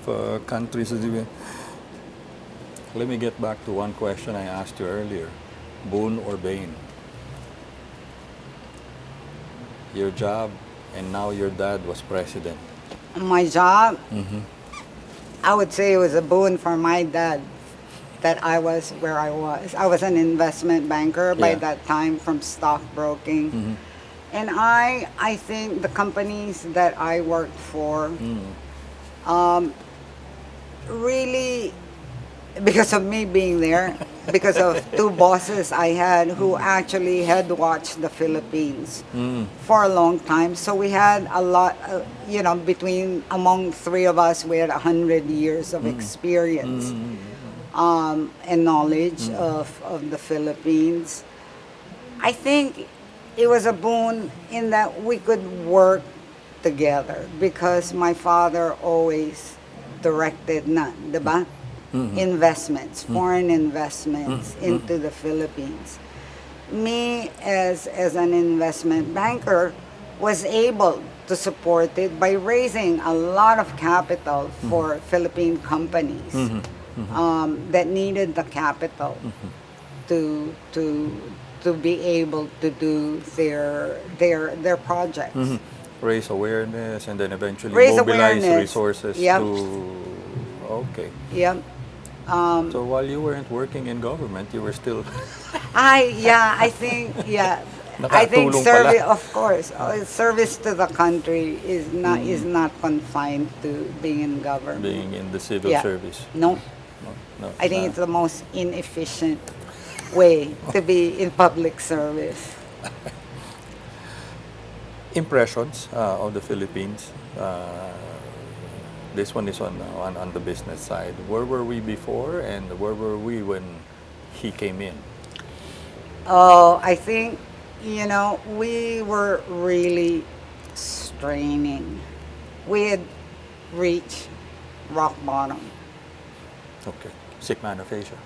countries. Let me get back to one question I asked you earlier. Boon or bane? Your job, and now your dad was president. My job, I would say it was a boon for my dad that I was where I was. I was an investment banker by Yeah. that time from stockbroking. And I think the companies that I worked for really, because of me being there, because of two bosses I had who actually had watched the Philippines for a long time. So we had a lot, among three of us, we had 100 years of experience and knowledge of the Philippines. I think it was a boon in that we could work together because my father always directed diba? Investments, foreign investments into the Philippines. Me, as an investment banker, was able to support it by raising a lot of capital for Philippine companies that needed the capital to be able to do their projects. Raise awareness and then eventually Raise mobilize awareness. resources Yep. to... Okay. Yep. So while you weren't working in government, you were still... I think Nakatulong service, pala. of course, service to the country is not confined to being in government. being in the civil Yeah. service. No, No, I think it's the most inefficient way to be in public service. Impressions of the Philippines. This one is on the business side. Where were we before, and where were we when he came in? Oh, I think, we were really straining. We had reached rock bottom. Okay. Sick man of Asia.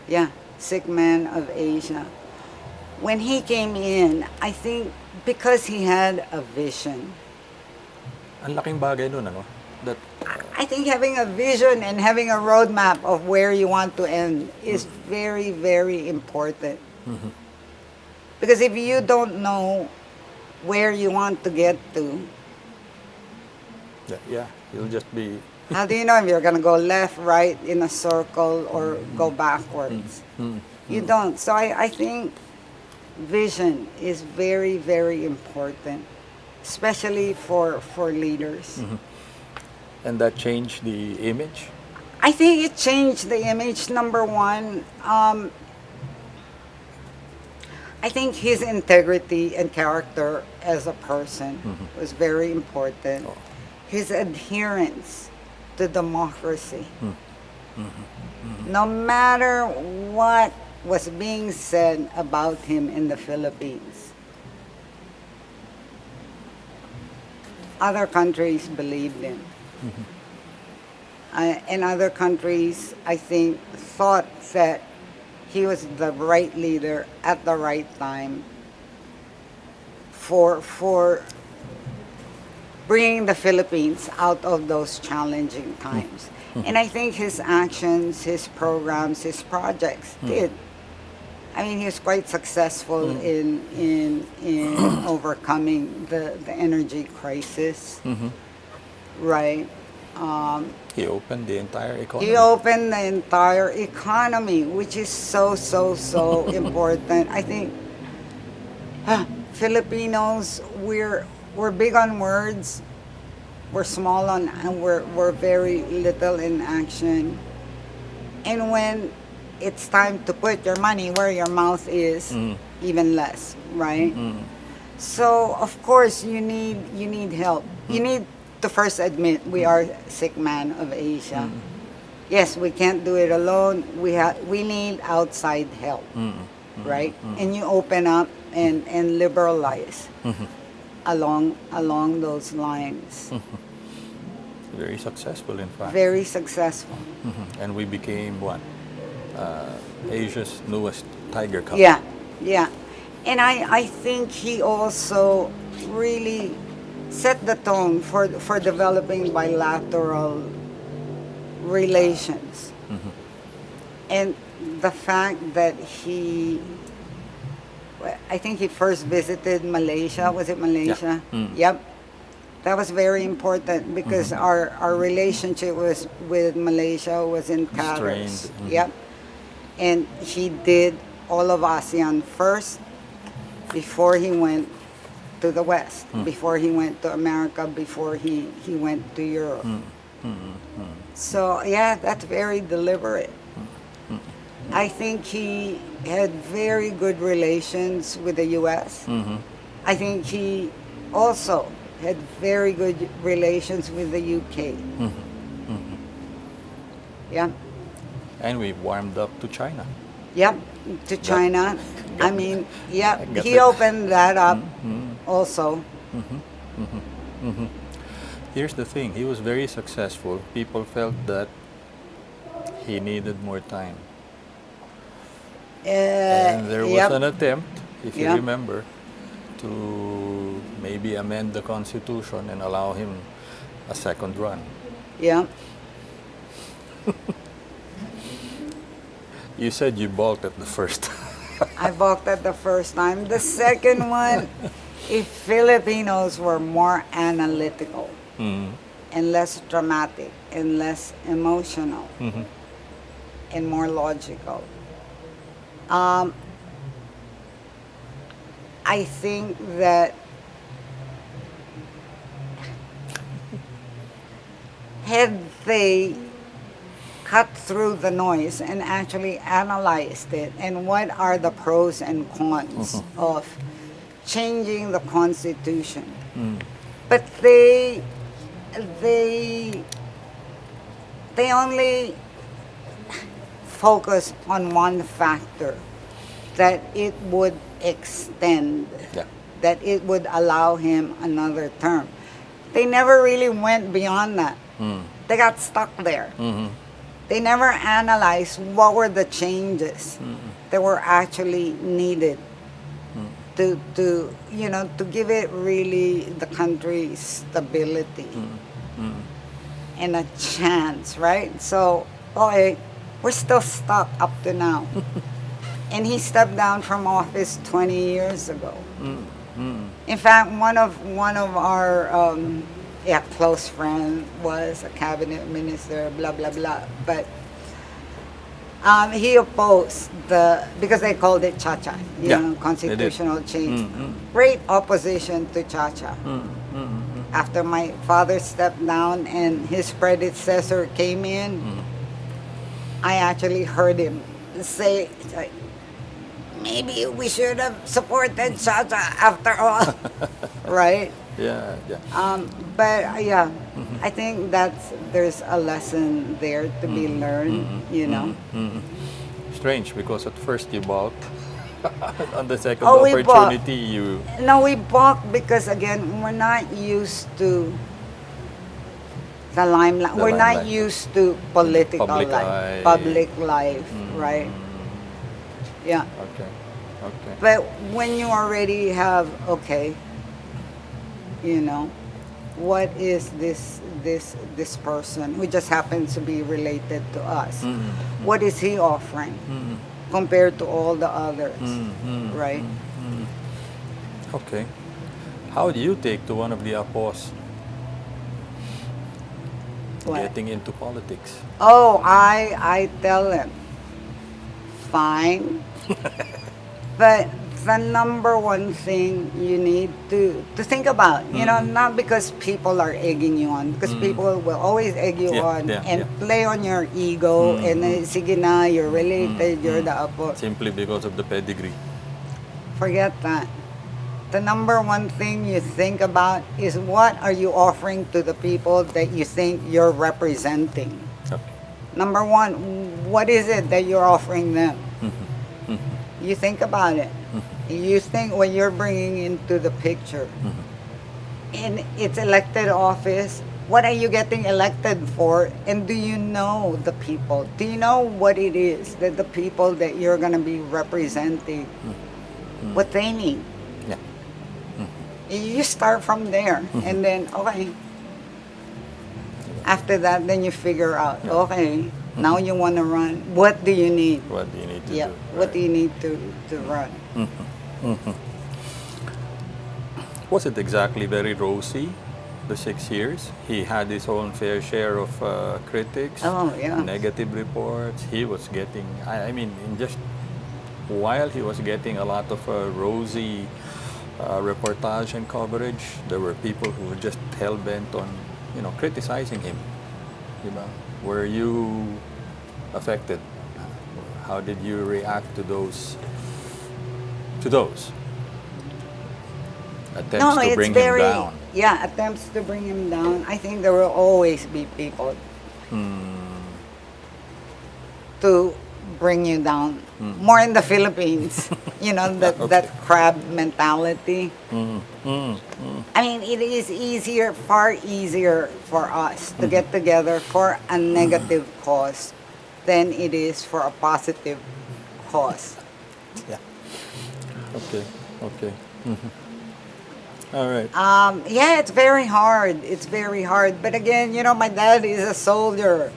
Yeah, sick man of Asia. When he came in, I think because he had a vision. Ang laking bagay nun, ano? That I think having a vision and having a roadmap of where you want to end is very, very important. Because if you don't know where you want to get to, yeah, you'll just be... how do you know if you're going to go left, right, in a circle, or go backwards? You don't. So I think vision is very, very important, especially for leaders. And that changed the image? I think it changed the image. Number one, I think his integrity and character as a person was very important. His adherence to democracy. No matter what was being said about him in the Philippines, other countries believed him. And other countries, I think, thought that he was the right leader at the right time for bringing the Philippines out of those challenging times. And I think his actions, his programs, his projects did. I mean, he was quite successful in overcoming the energy crisis, right? He opened the entire economy. He opened the entire economy, which is so, so, so important. I think Filipinos, we're big on words, we're small on, and we're very little in action. And when it's time to put your money where your mouth is, even less, right? So of course you need help. You need to first admit we are sick man of Asia. Yes, we can't do it alone. We need outside help, right? And you open up and liberalize along those lines. Very successful, in fact. Very successful. And we became what? Asia's newest tiger cub. Yeah, yeah. And I think he also really set the tone for developing bilateral relations. And the fact that I think he first visited Malaysia. Was it Malaysia? Yeah. Yep. That was very important because our relationship with Malaysia was in tatters. Strained. Yep. And he did all of ASEAN first before he went to the West, before he went to America, before he went to Europe. So yeah, that's very deliberate. I think he had very good relations with the U.S. I think he also had very good relations with the UK. Yeah. And we warmed up to China. Yep, to China. I mean, yeah, Got he that. opened that up also. Here's the thing, he was very successful. People felt that he needed more time. And there was Yep. an attempt, if you Yep. remember, to maybe amend the Constitution and allow him a second run. Yeah. You said you balked at the first. I balked at the first time. The second one, if Filipinos were more analytical and less dramatic and less emotional and more logical, I think that had they cut through the noise and actually analyzed it and what are the pros and cons of changing the Constitution. But they only focus on one factor, that it would extend, Yeah. that it would allow him another term. They never really went beyond that. They got stuck there. They never analyzed what were the changes that were actually needed to give it really the country stability and a chance, right? So, okay, we're still stuck up to now. And he stepped down from office 20 years ago. In fact, one of our close friend was a cabinet minister, blah blah blah. But he opposed because they called it cha-cha, constitutional change. Great opposition to cha-cha. After my father stepped down and his predecessor came in, I actually heard him say, maybe we should have supported cha-cha after all, right? Yeah. But I think there's a lesson there to be learned, Strange, because at first you balked. On the second Oh, we balked. opportunity, No, we balked because again, we're not used to the limelight. We're not limelight. used to political Public life, eye. public life, right? Yeah. Okay. But when you already have, what is this person who just happens to be related to us? What is he offering compared to all the others, right? Okay. How do you take to one of the apos? What? getting into politics? Oh, I tell them, fine. But the number one thing you need to think about, not because people are egging you on, because people will always egg you Yeah, on yeah, and yeah. play on your ego and sige na, you're related, you're the apo. Simply because of the pedigree. Forget that. The number one thing you think about is what are you offering to the people that you think you're representing. Okay. Number one, what is it that you're offering them? You think about it. You think what you're bringing into the picture. And it's elected office. What are you getting elected for? And do you know the people? Do you know what it is that the people that you're going to be representing, what they need? Yeah. You start from there. And then, okay. After that, then you figure out, okay, now you want to run. What do you need? What do you need to Yeah. do? What do you need to run? Was it exactly very rosy, the 6 years? He had his own fair share of critics, Oh, yeah. negative reports. He was getting, I mean, in just while he was getting a lot of rosy reportage and coverage, there were people who were just hell-bent on, criticizing him. Were you affected? How did you react to those attempts No, to it's bring very, him down? yeah, attempts to bring him down. I think there will always be people to bring you down. More in the Philippines, that crab mentality. I mean, it is far easier for us to get together for a negative cause than it is for a positive cause. Yeah. Okay. All right. Yeah, it's very hard. It's very hard. But again, my dad is a soldier.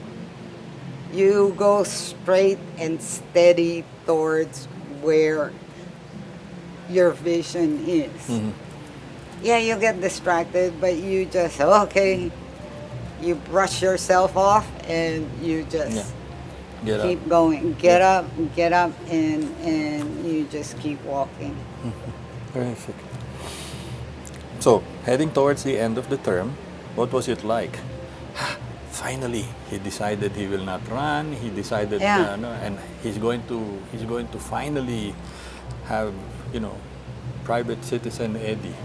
You go straight and steady towards where your vision is. Yeah, you get distracted, but you just, okay, you brush yourself off and you just Get keep up. going. Get up, and you just keep walking. Terrific. So, heading towards the end of the term, what was it like? Finally, he decided he will not run. He decided, Yeah. and he's going to finally have, private citizen Eddie.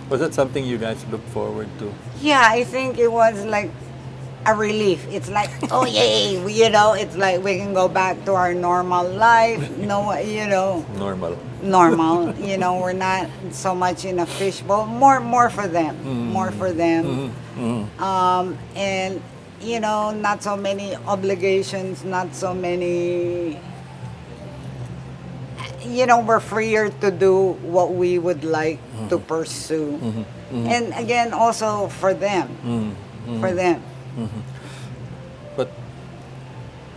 Was that something you guys look forward to? Yeah, I think it was like a relief. It's like, oh yay, it's like we can go back to our normal life. No, Normal. normal. We're not so much in a fishbowl. More for them. More for them. And not so many obligations. Not so many. We're freer to do what we would like to pursue. And again, also for them. For them. But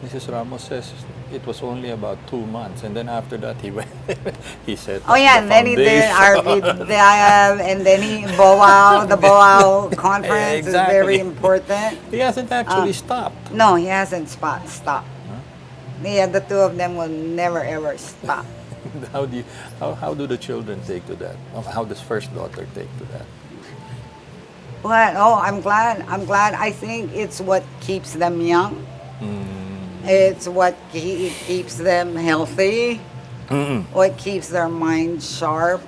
Mrs. Ramos says it was only about 2 months, and then after that he went. He said, Oh yeah, and then he did RVDIAB, and then he the BOAO conference is very Exactly. important. He hasn't actually stopped. No, he hasn't stopped. Yeah, the two of them will never ever stop. How do the children take to that? How does first daughter take to that? But I'm glad. I think it's what keeps them young. It's what keeps them healthy. What keeps their mind sharp.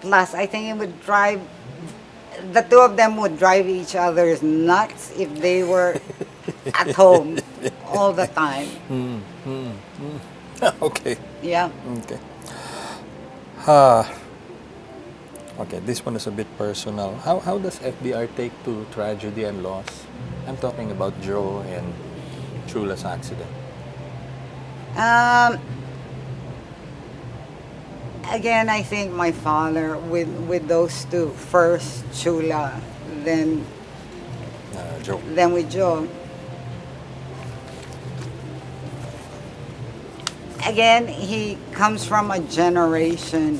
Plus, I think it would drive. The two of them would drive each other's nuts if they were at home all the time. Okay. Yeah. Okay. Okay, this one is a bit personal. How does FVR take to tragedy and loss? I'm talking about Joe and Chula's accident. Again, I think my father with those two. First Chula, then Joe. with Joe. Again, he comes from a generation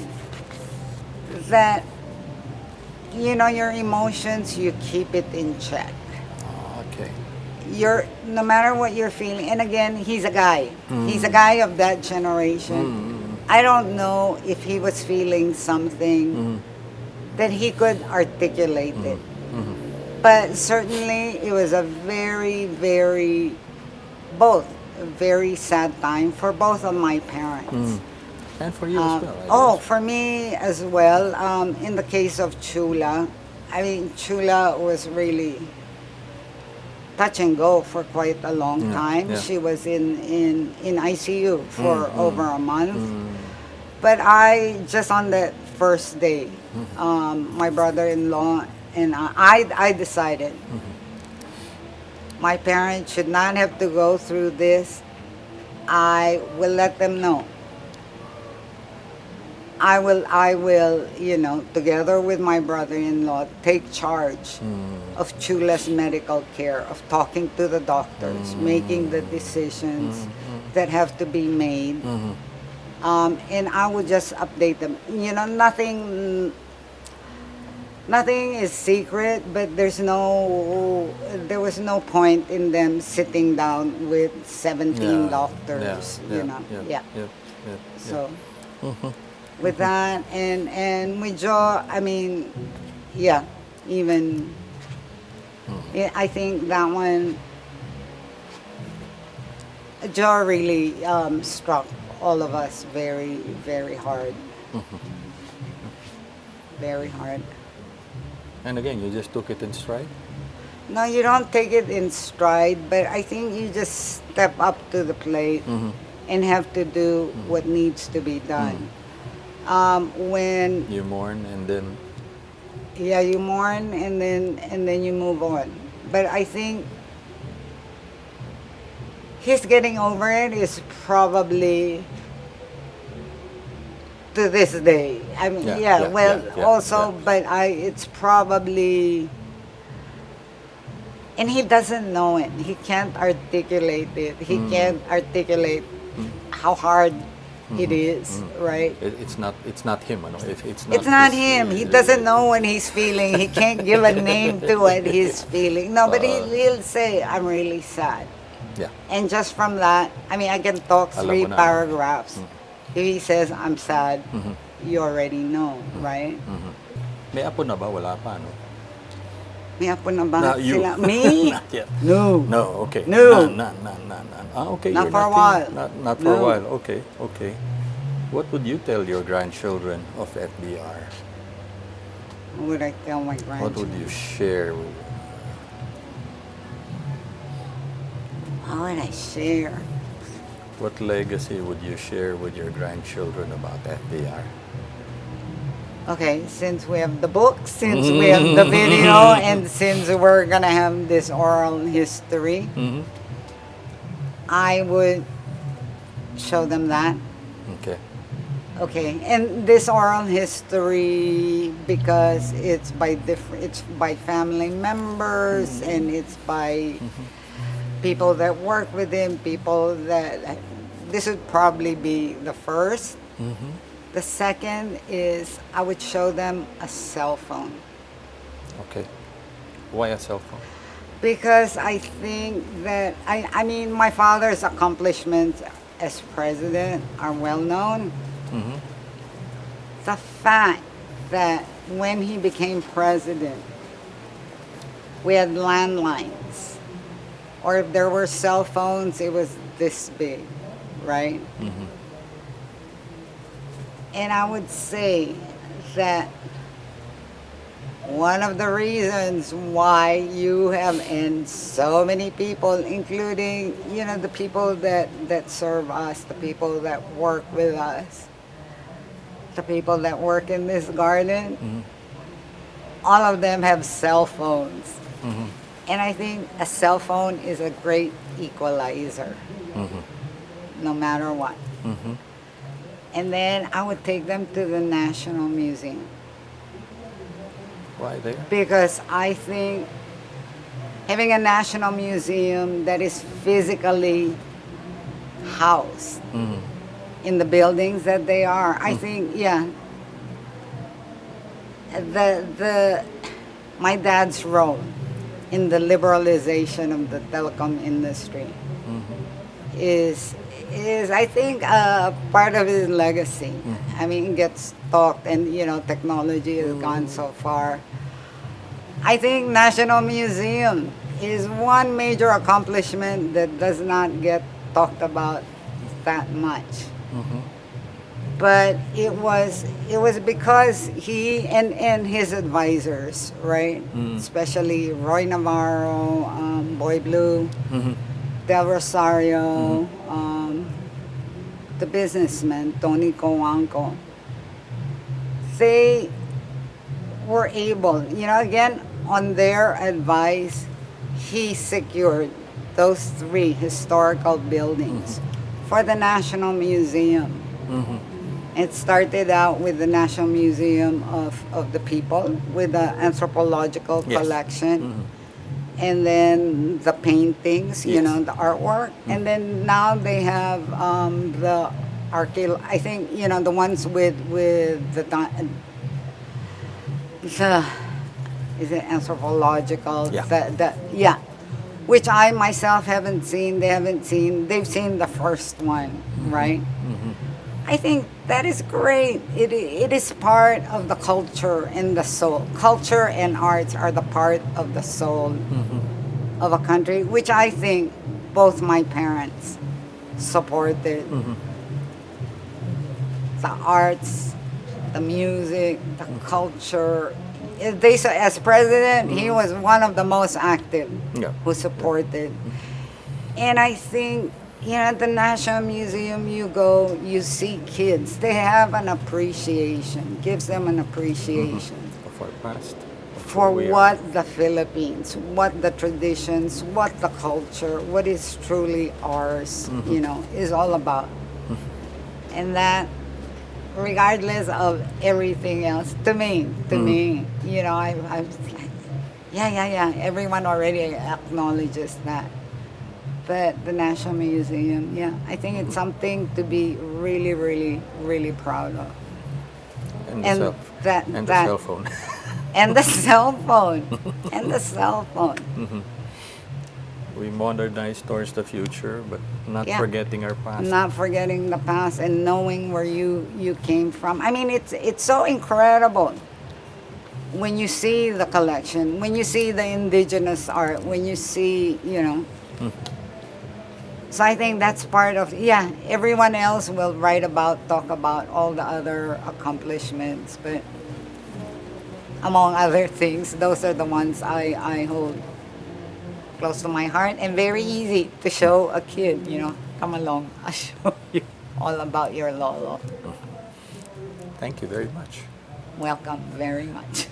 that, your emotions, you keep it in check. no matter what you're feeling, and again, he's a guy. He's a guy of that generation. I don't know if he was feeling something that he could articulate it. But certainly it was a very, very, both a very sad time for both of my parents. And for you as well, I Oh, guess. for me as well. In the case of Chula, I mean, Chula was really touch and go for quite a long time. yeah. She was in ICU for over a month. But I, just on that first day, my brother-in-law and I decided my parents should not have to go through this. I will let them know. I will, together with my brother-in-law, take charge of Chula's medical care, of talking to the doctors, making the decisions that have to be made. And I would just update them. Nothing is secret, but there was no point in them sitting down with 17 doctors, Yeah. So with that and with Joe, I mean, even I think that one, Joe really struck all of us very, very hard. Very hard. And again, you just took it in stride? No, you don't take it in stride, but I think you just step up to the plate and have to do what needs to be done. When You mourn and then... you mourn and then you move on. But I think his getting over it is probably to this day. I mean, but it's probably, and he doesn't know it. He can't articulate it. He can't articulate how hard it is, right? It's not him, ano? It's not him. He doesn't know what he's feeling. He can't give a name to what he's feeling. No, but he'll say, I'm really sad. Yeah. And just from that, I mean, I can talk Alam 3 mo na. paragraphs. If he says, I'm sad, you already know, right? May apo na ba? Wala pa, no? May apo na ba Not you. sila? Me? Not yet. No. No, okay. No. Nah. Okay. Not you're for a in- while. Not for a No. while. Okay. What would you tell your grandchildren of FBR? What would I tell my What would grandchildren? you share with How would I share? What legacy would you share with your grandchildren about FBR? Okay, since we have the book, since we have the video, and since we're gonna have this oral history, I would show them that. Okay. Okay, and this oral history, because it's by family members and it's by people that work with him, people that this would probably be the first. The second is I would show them a cell phone. Okay. Why a cell phone? Because I think that, I mean, my father's accomplishments as president are well known. The fact that when he became president, we had landlines, or if there were cell phones, it was this big, right? And I would say that one of the reasons why you have, and so many people, including, the people that serve us, the people that work with us, the people that work in this garden, all of them have cell phones. And I think a cell phone is a great equalizer, no matter what. And then I would take them to the National Museum. Why there? Because I think having a national museum that is physically housed in the buildings that they are, I think, my dad's role in the liberalization of the telecom industry is I think part of his legacy. I mean, it gets talked, and technology has gone so far. I think National Museum is one major accomplishment that does not get talked about that much. But it was because he and his advisors, right? Especially Roy Navarro, Boy Blue, Del Rosario, the businessman Tony Coanco. They were able, again, on their advice, he secured those 3 historical buildings for the National Museum. It started out with the National Museum of the People, with the anthropological collection, and then the paintings, the artwork, and then now they have the I think the ones with the is it anthropological? Yeah. Which I myself haven't seen. They haven't seen. They've seen the first one, right? I think that is great. It is part of the culture and the soul. Culture and arts are the part of the soul of a country, which I think both my parents supported. The arts, the music, the culture. As president, he was one of the most active who supported. And I think, at the National Museum, you go, you see kids. They have an appreciation, gives them an appreciation Of our past. for what the Philippines, what the traditions, what the culture, what is truly ours, is all about. And that, regardless of everything else, to me, everyone already acknowledges that. But the National Museum, I think it's something to be really, really, really proud of. And the cell phone. And the cell phone. And the cell phone. We modernize towards the future, but not forgetting our past. Not forgetting the past and knowing where you came from. I mean, it's so incredible when you see the collection, when you see the indigenous art, when you see, So I think that's part of, everyone else will talk about all the other accomplishments, but among other things, those are the ones I hold close to my heart and very easy to show a kid, come along, I'll show you all about your lolo. Thank you very much. Welcome very much.